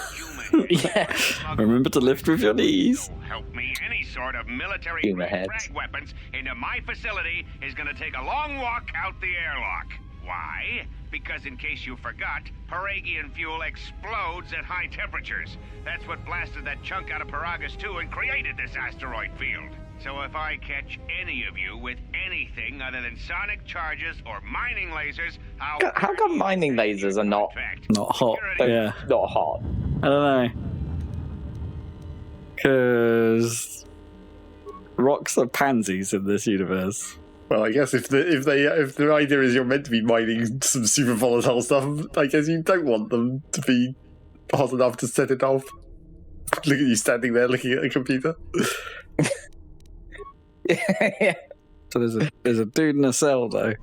Yeah. Remember to lift with your knees. Help me. Any sort of military Humor grade heads. frag weapons into my facility is gonna take a long walk out the airlock. Why? Because in case you forgot, Paragian fuel explodes at high temperatures. That's what blasted that chunk out of Paragus 2 and created this asteroid field. So if I catch any of you with anything other than sonic charges or mining lasers, I'll... How come mining lasers are not Hot. Yeah. not hot? I don't know. Because rocks are pansies in this universe. Well, I guess if the idea is you're meant to be mining some super volatile stuff, I guess you don't want them to be hot enough to set it off. Look at you standing there looking at a computer. Yeah. So there's a dude in a cell though.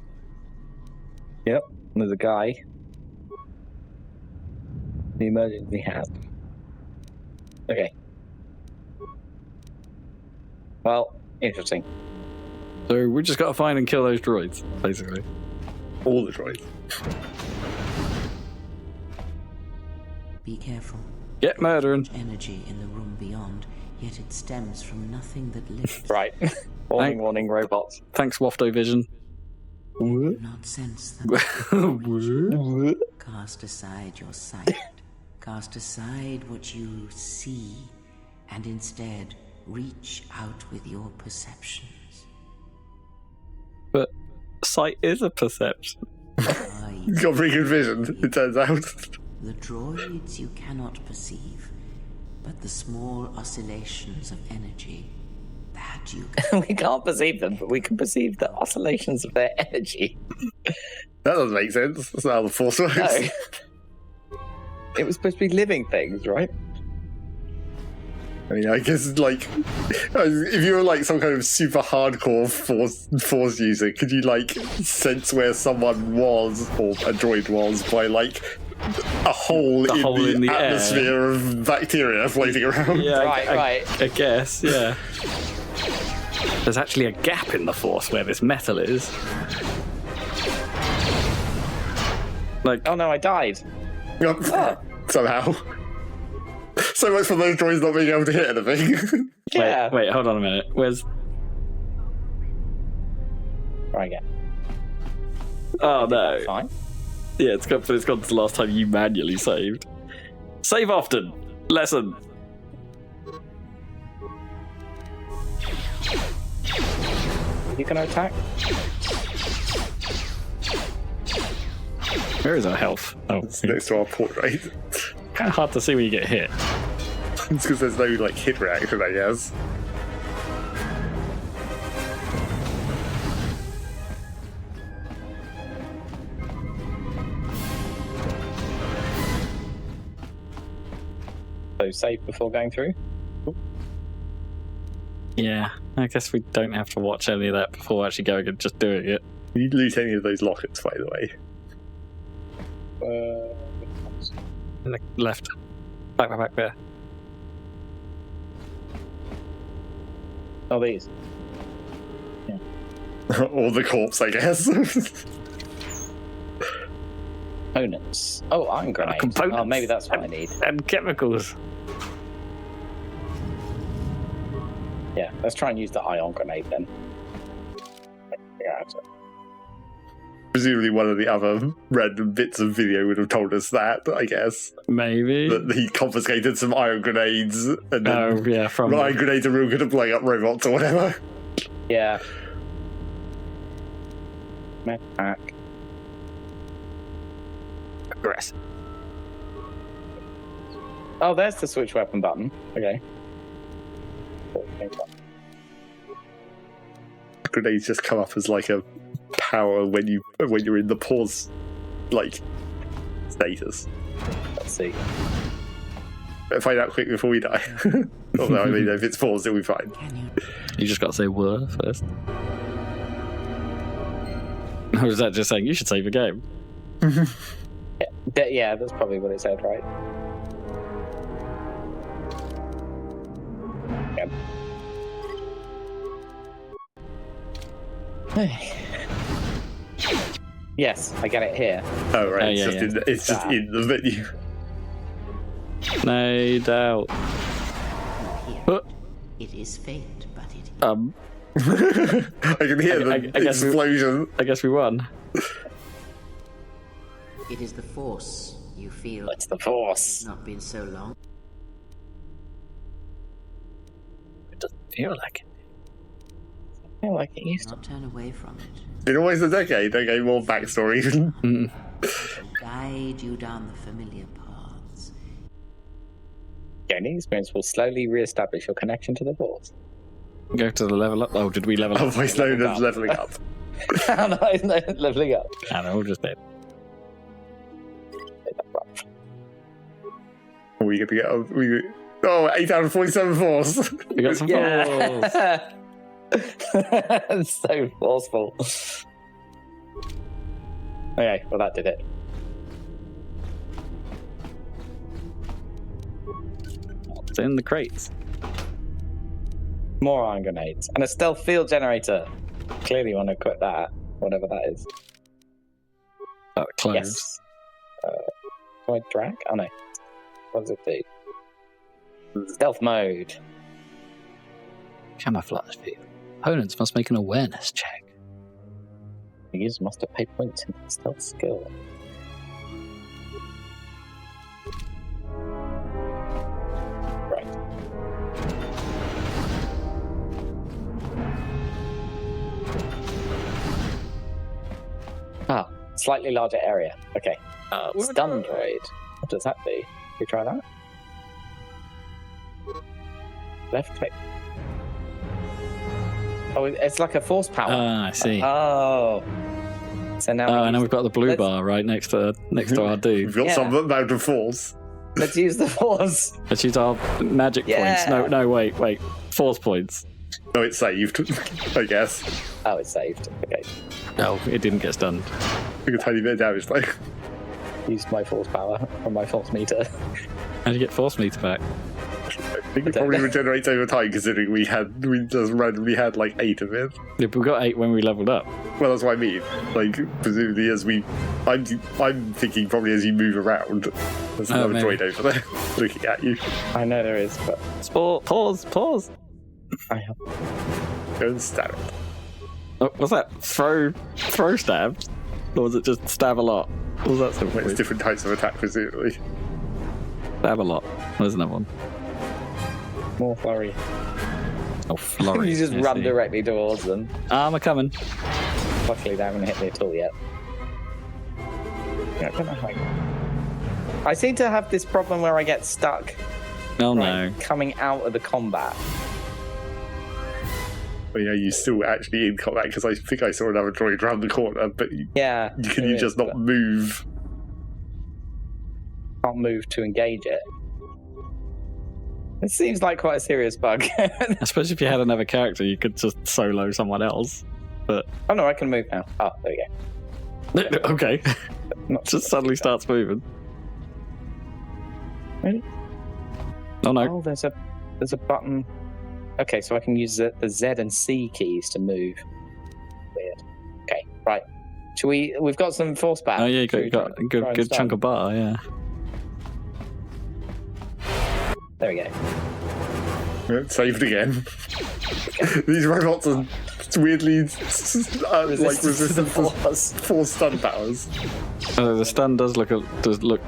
Yep. There's a guy. The emergency hat. Okay. Well, interesting. So we just got to find and kill those droids, basically. All the droids. Be careful. Get murdering. Energy in the room beyond, yet it stems from nothing that lives. Right. Warning, robots. Thanks, Waftovision. Do not sense them. Cast aside your sight. Cast aside what you see, and instead reach out with your perceptions. But sight is a perception. You've got pretty good vision, it turns out. The droids you cannot perceive, but the small oscillations of energy that you can. We can't perceive them, but we can perceive the oscillations of their energy. That doesn't make sense. That's not how the Force works. No. It was supposed to be living things, right? I mean, I guess, like, if you were, like, some kind of super hardcore force user, could you, like, sense where someone was, or a droid was, by, like, a hole in the atmosphere of bacteria floating around? Yeah, right. I guess, yeah. There's actually a gap in the Force where this metal is. Like, Oh no, I died. Somehow. So much for those droids not being able to hit anything. Yeah. wait, hold on a minute. Where's... Try again. Oh, no. Fine. Yeah, it's gone to the last time you manually saved. Save often. Lesson. Are you gonna attack? Where is our health? Oh, It's next to our portrait. kind of hard to see when you get hit. It's because there's no, like, hit reaction, I guess. So save before going through? Yeah, I guess we don't have to watch any of that before actually going and just doing it. You lose any of those lockets, by the way. Left. Back there. Oh, these. Or the corpse, I guess. Components. Oh, iron grenades. Components. Oh, maybe that's what I need. And chemicals. Yeah, let's try and use the ion grenade then. Yeah, so. Presumably one of the other random bits of video would have told us that, I guess. Maybe. That he confiscated some iron grenades, and then Oh, yeah, from... the iron grenades are real good at blowing up robots or whatever. Yeah. Med pack. Aggressive. Oh, there's the switch weapon button. Okay. Grenades just come up as like a power when you're in the pause, like, status. Let's see. Better find out quick before we die. Although, I mean, if it's paused, it'll be fine. Can you? You just got to say "were" first. Or is that just saying you should save a game? Yeah, that's probably what it said, right? Yeah. Yes, I get it here. Oh right, Oh, it's yeah, just yeah. it's just in the menu. No doubt. Here. It is fate, but it I can hear the I guess explosion. I guess we won. it is the Force you feel. It's the Force. It's not been so long. It doesn't feel like it. I feel like it used to. Not turn away from it. In almost a decade, they gave more backstory. Mm. It will guide you down the familiar paths. Gaining experience will slowly re-establish your connection to the Force. Go to the level up. Oh, did we level up? Otherwise known as leveling up. No, leveling up. I know, we'll just did. Are we going to get? Oh, 8 out of 47 force. We got some balls. Yeah. So forceful. Okay, well that did it. It's in the crates. More iron grenades. And a stealth field generator. Clearly want to equip that, whatever that is. Clothes. Yes. Do I drag? Oh no. What does it do? Stealth mode. Camouflage field. Opponents must make an awareness check. The user must have paid points in stealth skill. Right. Ah, slightly larger area. Okay. Stun droid. What does that do? Can we try that? Left click. Oh, it's like a force power. Ah, I see. Oh. So now. Oh, and now we've got the blue let's- bar right next to our dude. We've got Yeah. some amount of force. Let's use the force. Let's use our magic Yeah. points. No, wait. Force points. No, it's saved, I guess. Oh, it's saved. Okay. No, it didn't get stunned. Took a tiny bit of damage, though. Used my force power from my force meter. How'd you get force meter back? I think it probably regenerates over time, considering we just randomly had like 8 of it. Yeah, but we got 8 when we leveled up. Well, that's what I mean. Like, presumably I'm thinking probably as you move around, there's Oh, another maybe. droid over there looking at you. I know there is, but Pause. I have. Go and stab it. Oh, what's that? Throw stabs? Or was it just stab a lot? What was that Well, it's simply? different types of attack, presumably. Stab a lot. There's another one. More flurry. Oh, flurry. You just I run see. directly towards them. Armor coming. Luckily, they haven't hit me at all yet. Yeah, I don't know how. I seem to have this problem where I get stuck Oh right, no. coming out of the combat. But yeah, you're still actually in combat, because I think I saw another droid around the corner, but Yeah. can you there just is, not but move? Can't move to engage it. It seems like quite a serious bug. I suppose if you had another character, you could just solo someone else. But Oh no, I can move now. Oh, there we go. okay, Not just suddenly starts moving. Really? Oh no. Oh, there's a button. Okay, so I can use the Z and C keys to move. Weird. Okay, right. Shall we? We've got some force back. Oh yeah, you Shall we got a try good and chunk start? of bar. Yeah. There we go. Saved again. These robots are weirdly like Resistance to the resistant to force. force stun powers. The stun does look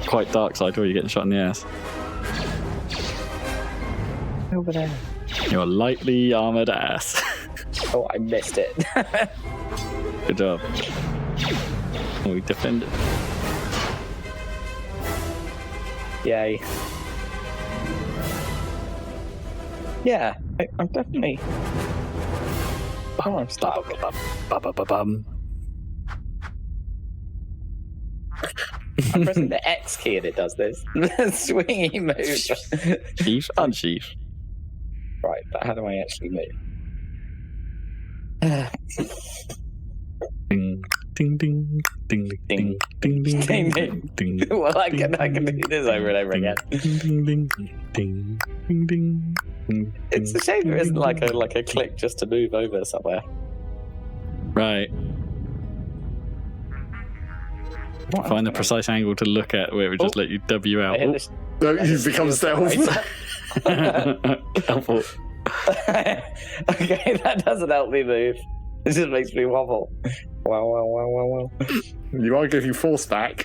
quite dark side where you're getting shot in the ass. Over there. Your lightly armored ass. Oh, I missed it. Good job. We defended. Yay. Yeah, I'm definitely. Oh, I'm stuck. Ba-ba-ba-bum. I'm pressing the X key and it does this. Swingy move. Sheath, unsheath. Right, but how do I actually move? Ding, ding, ding, ding, ding, ding, ding, Ding, ding, ding. Well, I can do this over and over again. Ding, ding, ding, ding, ding, ding. It's a shame there isn't like a click just to move over somewhere. Right. Find the precise angle to look at where it would just let you W out. I hit this. No, you become stealth. Helpful. Okay, that doesn't help me move. It just makes me wobble. Wow. You are getting force back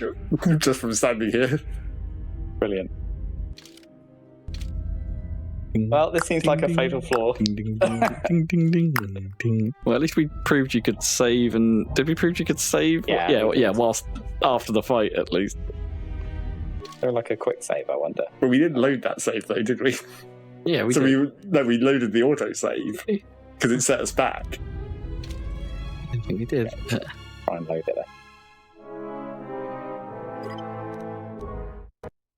just from standing here. Brilliant. Well, this seems like a fatal flaw. Well, at least we proved you could save, and did we prove you could save? Yeah, whilst after the fight, at least. They're like a quick save, I wonder. Well, we didn't load that save though, did we? Yeah, we so did. we loaded the auto save because it set us back. I think we did. Try and load it.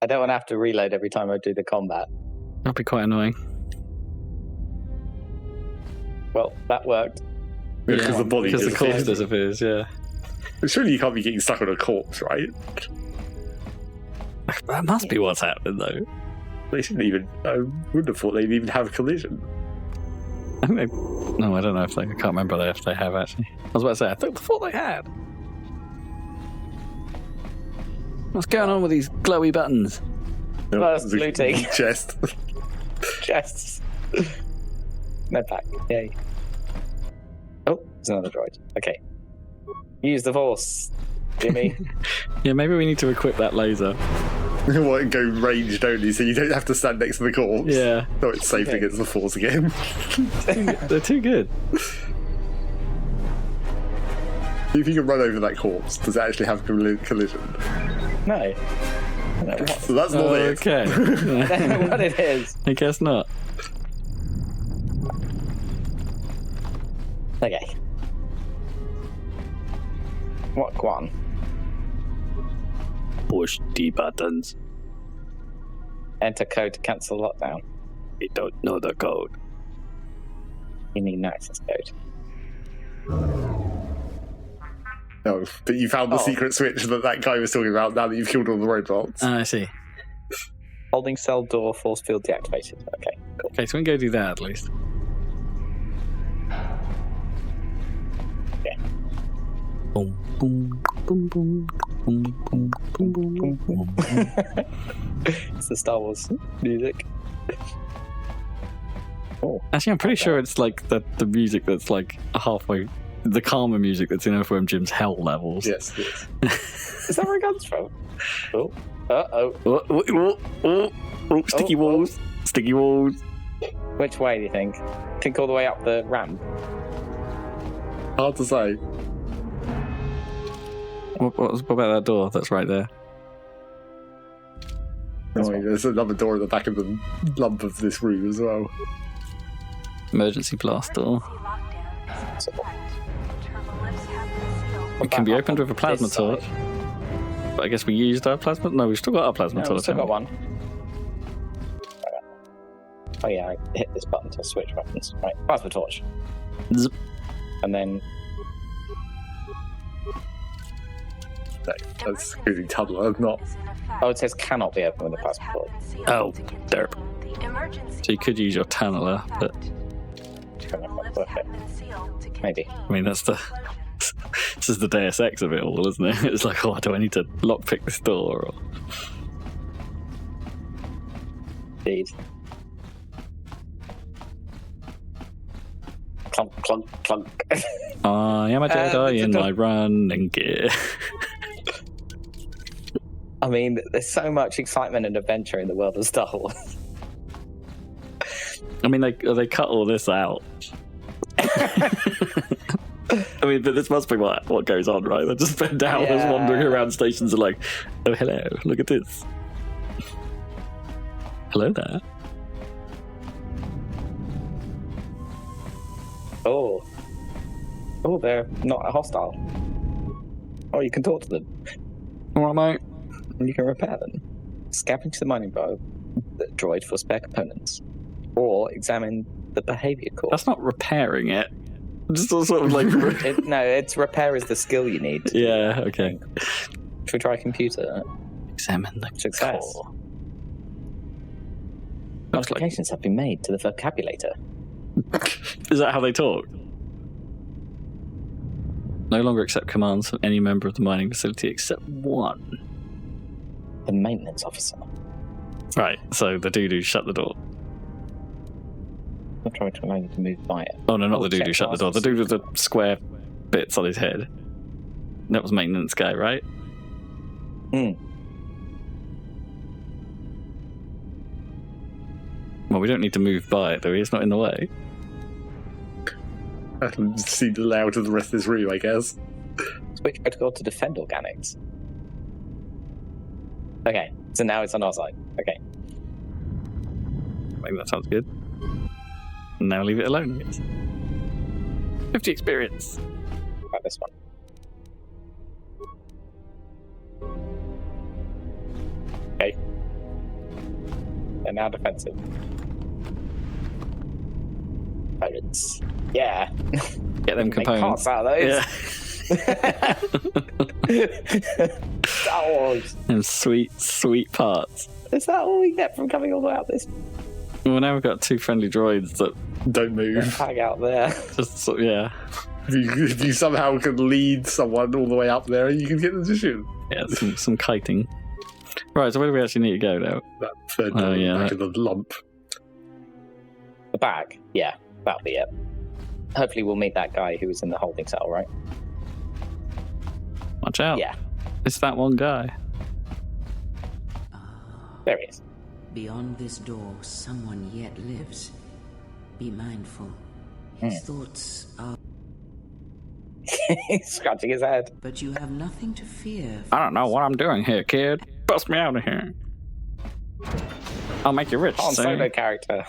I don't want to have to reload every time I do the combat. That'd be quite annoying. Well, that worked. Because the body Because the corpse disappears. disappears, yeah. Surely you can't be getting stuck on a corpse, right? That must be what's happened, though. They shouldn't even. I wouldn't have thought they'd even have a collision. I think they... No, I don't know if they... I can't remember if they have, actually. I was about to say, I thought they had. What's going on with these glowy buttons? First looting. Chest. Chests. No pack. Yay. Oh, there's another droid. Okay. Use the force, Jimmy. Yeah, maybe we need to equip that laser. What, go ranged only so you don't have to stand next to the corpse? Yeah. No, it's safe against the force again. They're too good. If you can run over that corpse, does it actually have collision? No. I don't know what, So that's not it. Okay. I don't know what it is. I guess not. Okay. What one? Push the buttons. Enter code to cancel lockdown. We don't know the code. You need an access code. No, but you found the Oh. secret switch that guy was talking about now that you've killed all the robots. I see. Holding cell door, force field deactivated. Okay. Okay, so we can go do that at least. Yeah. Boom, boom, boom, boom, boom, boom, boom, boom, boom. It's the Star Wars music. Oh, Actually, I'm pretty sure it's like the music that's like halfway, the calmer music that's in Earthworm Jim's hell levels. Yes. is that where it comes from? Oh. Uh-oh. Sticky Oh, walls. Sticky walls. Which way do you think? Think all the way up the ramp? Hard to say. What about that door that's right there? There's another door at the back of the lump of this room as well. Emergency blast door. Lockdown is in effect. Turbolifts have been sealed. It can be Back opened up with a plasma this side. torch. But I guess we used our plasma... No, we've still got our plasma No, torch. we've still got haven't one. Oh yeah, I hit this button to switch weapons. Right, plasma torch. Zip. And then That's really tunneler, not. Is in effect. it says cannot be opened with a plasma torch. Oh, derp. The emergency So you could use your tunneler, but... Turbolifts have been sealed to Maybe. I mean, that's the... This is the Deus Ex of it all, isn't it? It's like, oh, do I need to lockpick this door? Or... Indeed. Clunk, clunk, clunk. I am a Jedi it's a in door. my running gear. I mean, there's so much excitement and adventure in the world of Star Wars. I mean, they cut all this out. I mean, but this must be what goes on, right? They're just Ben Down Yeah. wandering around stations and like, oh, hello, look at this. Hello there. Oh, they're not hostile. Oh, you can talk to them. All right, mate. And you can repair them. Scavenge the mining droid for spare components. Or examine the behavior core. That's not repairing it. Just sort of like... No, it's repair is the skill you need. yeah, okay. Should we try a computer? Examine the Success. core. That's like... Modifications have been made to the vocabulator. Is that how they talk? No longer accept commands from any member of the mining facility except one. The maintenance officer. Right, so the dude who shut the door. I'm trying to allow you to move by it. Oh no, not the dude check who shut the door. The dude with the square bits on his head. That was maintenance guy, right? Well, we don't need to move by it, though. It's not in the way. I can see the layout of the rest of this room, I guess. Switch protocol to defend organics. Okay, so now it's on our side. Okay. Maybe that sounds good. Now leave it alone, I guess. 50 experience. Right, this one. Okay. They're now defensive. Pirates. Yeah. Get them Make components. parts out of those. Yeah. Star Wars. And sweet parts. Is that all we get from coming all the way out this? Well, now we've got 2 friendly droids that Don't move. Hang out there. just sort of, yeah. If you somehow can lead someone all the way up there, you can get them to shoot. Yeah, some kiting. Right, so where do we actually need to go now? That third Oh, door yeah, back that- of the lump. The bag. Yeah, that'll be it. Hopefully we'll meet that guy who was in the holding cell, right? Watch out. Yeah, It's that one guy. there he is. Beyond this door, someone yet lives. Be mindful. His thoughts are... He's scratching his head. But you have nothing to fear. I don't know what I'm doing here, kid. Bust me out of here. I'll make you rich, Han see? Solo character.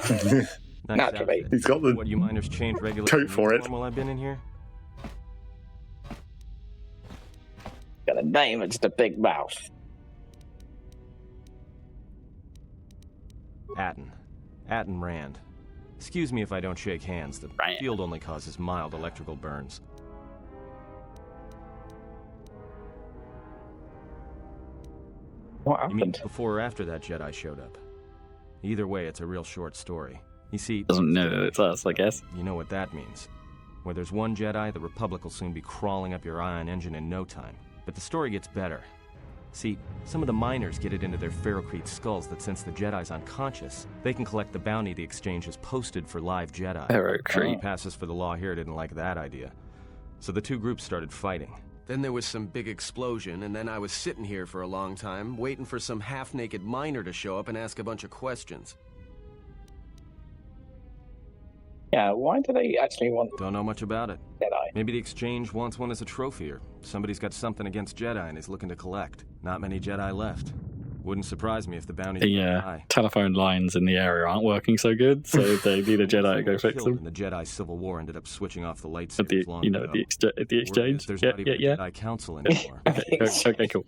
Nice Naturally. outfit. He's got the What, you miners change regulation coat for it. uniform while I've been in here? Got a name and just a big mouth. Atten Rand. Excuse me if I don't shake hands. The Rand. field only causes mild electrical burns. What You mean happened? before or after that Jedi showed up? Either way, it's a real short story. You see, Doesn't know that it's us, I guess. you know what that means. Where there's one Jedi, the Republic will soon be crawling up your ion engine in no time. But the story gets better. See, some of the miners get it into their ferrocrete skulls that since the Jedi's unconscious, they can collect the bounty the exchange has posted for live Jedi. Ferrocrete. Passes for the law here didn't like that idea. So the two groups started fighting. Then there was some big explosion, and then I was sitting here for a long time, waiting for some half-naked miner to show up and ask a bunch of questions. Yeah, why do they actually want Don't know much about it. Jedi? Maybe the exchange wants one as a trophy, or somebody's got something against Jedi and is looking to collect. Not many Jedi left. Wouldn't surprise me if the bounty's The high. telephone lines in the area aren't working so good, so they need a Jedi to go fix Killed them. in the Jedi Civil War ended up switching off the At lightsabers the, long you know, ago. at the exchange. There's Yeah, not even yeah, a yeah. Jedi Council anymore. Okay, cool.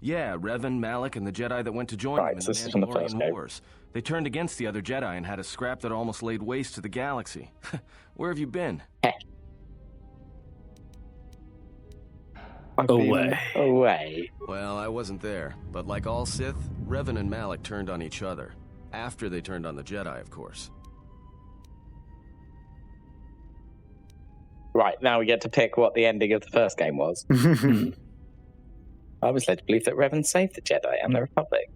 Yeah, Revan, Malik, and the Jedi that went to join Right, them in so the this is from the first Mandalorian game. Wars. They turned against the other Jedi and had a scrap that almost laid waste to the galaxy. Where have you been? I've been Away. Away. Well, I wasn't there, but like all Sith, Revan and Malik turned on each other. After they turned on the Jedi, of course. Right, now we get to pick what the ending of the first game was. I was led to believe that Revan saved the Jedi and the Republic.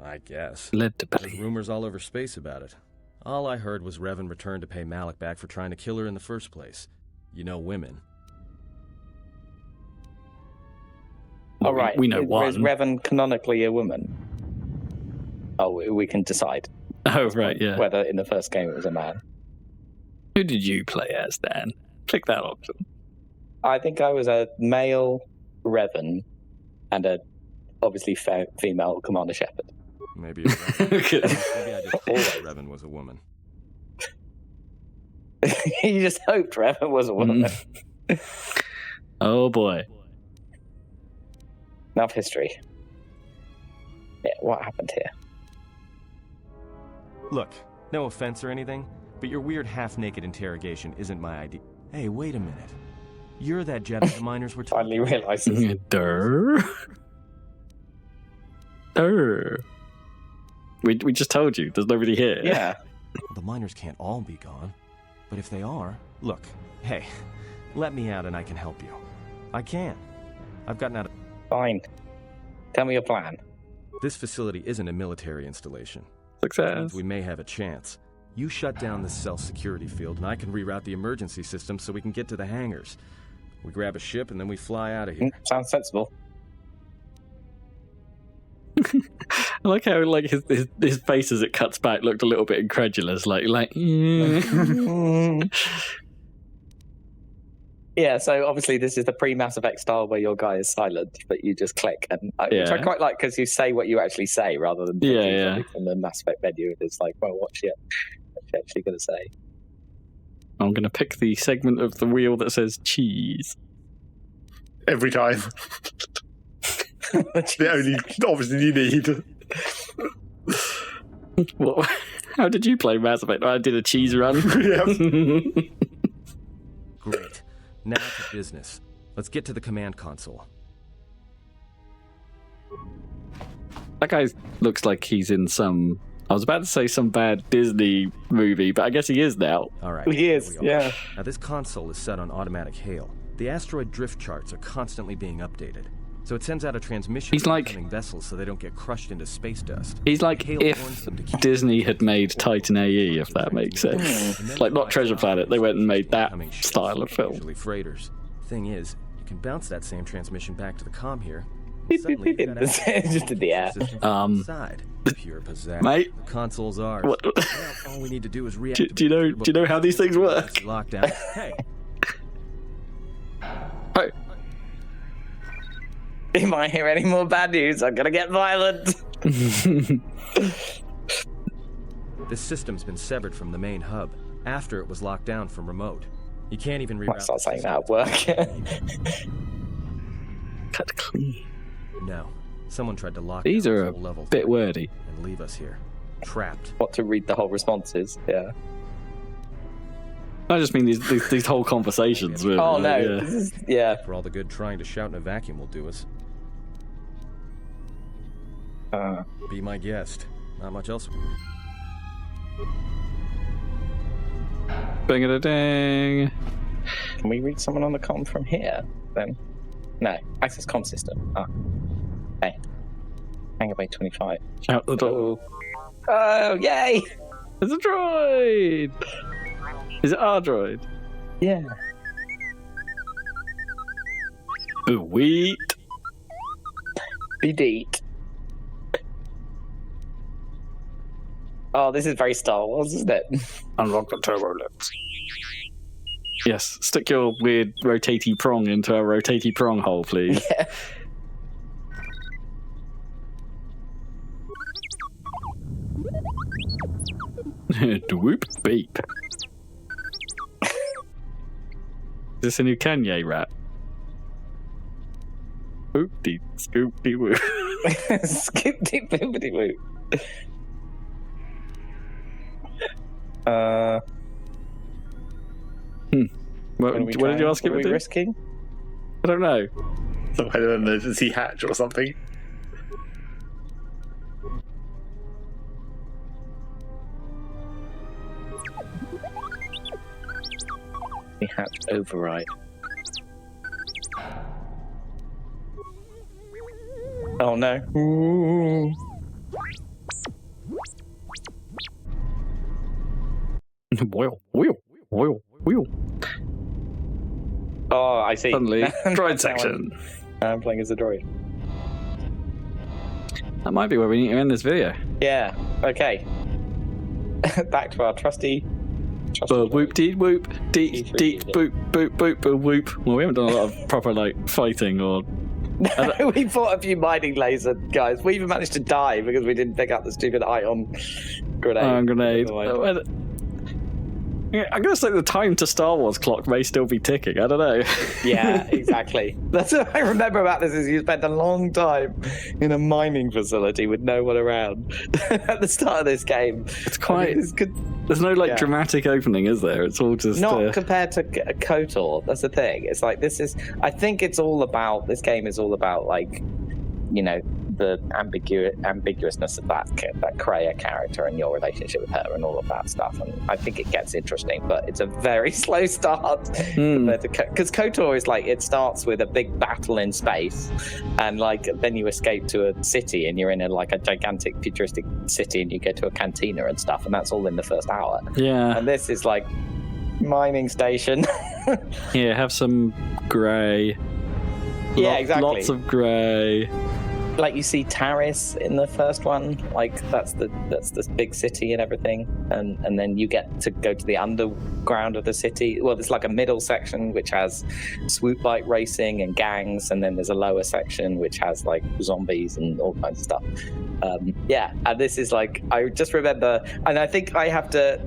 I guess. Led to There's believe. rumors all over space about it. All I heard was Revan returned to pay Malik back for trying to kill her in the first place. You know women. All right, we know is one. Revan canonically a woman? Oh, we can decide Oh, right, yeah. whether in the first game it was a man. Who did you play as, Dan? Click that option. I think I was a male Revan and a obviously female Commander Shepard. Maybe you're right. Maybe I just thought Revan was a woman. You just hoped Revan was a woman. Oh, boy. Enough history. Yeah, what happened here? Look, no offense or anything, but your weird half-naked interrogation isn't my idea. Hey, wait a minute. You're that Jedi the miners were Finally talking about. realizes. Durr. Durr. We just told you. There's nobody here. Yeah. The miners can't all be gone. But if they are... Look, hey, let me out and I can help you. I can. I've gotten out of... Fine. Tell me your plan. This facility isn't a military installation. Success. We may have a chance. You shut down the cell security field, and I can reroute the emergency system so we can get to the hangars. We grab a ship, and then we fly out of here. Sounds sensible. I like how like his face as it cuts back looked a little bit incredulous, Yeah, so obviously this is the pre-Mass Effect style where your guy is silent, but you just click, and which I quite like because you say what you actually say rather than from the Mass Effect menu. It's like, well, what's she actually going to say? I'm going to pick the segment of the wheel that says cheese. Every time. The only option you need. What? How did you play Mass Effect? I did a cheese run. Great. Now to business. Let's get to the command console. That guy looks like he's in some... I was about to say some bad Disney movie, but I guess he is now. All right. He is, yeah. Now this console is set on automatic hail. The asteroid drift charts are constantly being updated. So it sends out a transmission to incoming vessels so they don't get crushed into space dust. He's like if Disney had made Titan AE, if that makes sense. Like not Treasure Planet, they went and made that style of film. Usually freighters. Thing is, you can bounce that same transmission back to the comm here. Just in the air. Pure pizzazz. Mate, the console's ours. What? All we need to do is reactivate. Do you know how these things work? Lockdown. Hey. Hey. If I hear any more bad news, I'm gonna get violent. This system's been severed from the main hub after it was locked down from remote. You can't even reroute. Might start saying that at work. Cut clean. No, someone tried to lock These down are this a whole level bit wordy. and leave us here, trapped. What to read the whole responses? Yeah. I just mean these whole conversations. Really, Oh no! Yeah. This is, yeah. For all the good trying to shout in a vacuum will do us. Be my guest. Not much else. Bang it a dang. Can we read someone on the comm from here? Then, no. Access comm system. Ah. Hey. Hangar Bay 25. Out the door. Oh, yay! It's a droid. Is it our droid? Yeah. Sweet. Be deet. Oh, this is very Star Wars, isn't it? Unlock the turbo lift. Yes, stick your weird rotatey prong into our rotatey prong hole, please. Yeah. Whoop beep. Is this a new Kanye rap? Oop-dee, scoop-dee whoop. Scoop-dee boopity whoop. What did you ask him to do? Risking? I don't know. Some kind of emergency hatch or something. The hatch override. Oh no. Ooh. Wheel. Oh, I see. Suddenly, droid section. I'm playing as a droid. That might be where we need to end this video. Yeah, okay. Back to our trusty Whoop dee whoop dee dee boop boop boop boop whoop. Well, we haven't done a lot of proper like fighting or. No, we fought a few mining laser guys. We even managed to die because we didn't pick up the stupid ion grenade. Grenade. I'm going to say the time to Star Wars clock may still be ticking. I don't know. Yeah, exactly. That's what I remember about this is you spent a long time in a mining facility with no one around at the start of this game. It's quite... There's no dramatic opening, is there? It's all just... Not compared to KOTOR. That's the thing. It's like this game is all about like, you know, the ambiguousness of that Kreia character and your relationship with her and all of that stuff. And I think it gets interesting, but it's a very slow start because KOTOR is like, it starts with a big battle in space, and like then you escape to a city and you're in a gigantic futuristic city and you go to a cantina and stuff, and that's all in the first hour. Yeah. And this is like mining station. Yeah, have some grey. Yeah, exactly. Lots of grey. Like you see Taris in the first one, like that's this big city and everything, and then you get to go to the underground of the city. Well, there's like a middle section which has swoop bike racing and gangs, and then there's a lower section which has like zombies and all kinds of stuff. And this is like, I just remember, and I think I have to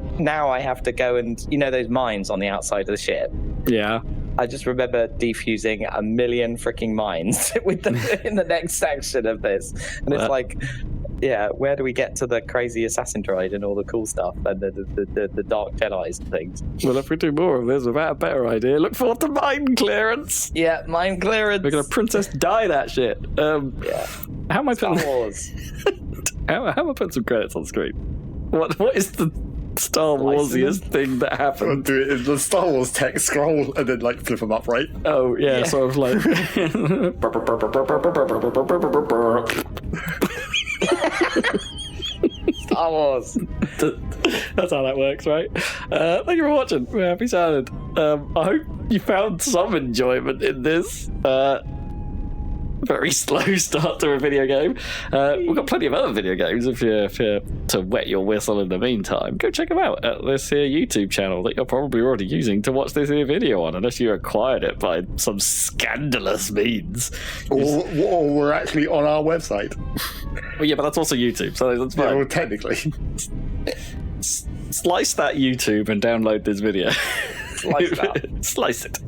go and, you know, those mines on the outside of the ship. Yeah. I just remember defusing a million freaking mines in the next section of this. And it's like, yeah, where do we get to the crazy assassin droid and all the cool stuff and the dark Jedis and things? Well, if we do more of this without a better idea, look forward to mine clearance. Yeah, mine clearance. We're gonna Princess Di that shit. Yeah. How am I Star Wars. how am I putting some credits on screen? What is the Star Warsiest thing that happened? Do it in the Star Wars text scroll and then like flip them up, right? Oh yeah, sort of like. Star Wars. That's how that works, right? Thank you for watching. We're Happy Salad. I hope you found some enjoyment in this. Very slow start to a video game. We've got plenty of other video games if you're to wet your whistle in the meantime. Go check them out at this here YouTube channel that you're probably already using to watch this here video on, unless you acquired it by some scandalous means. Or we're actually on our website. Well, yeah, but that's also YouTube, so that's fine. Yeah, well, technically. Slice that YouTube and download this video. Slice it.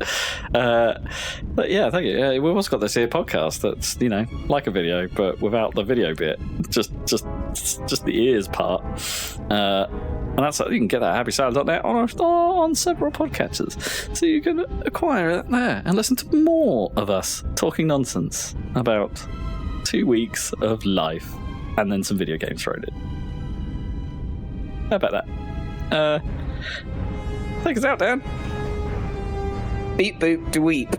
But yeah, thank you. We've also got this here podcast that's, you know, like a video but without the video bit, just the ears part. And that's, you can get that at happysalad.net on several podcatchers, so you can acquire it there and listen to more of us talking nonsense about 2 weeks of life and then some video games thrown in. How about that? Take us out, Dan. Beep boop dweep.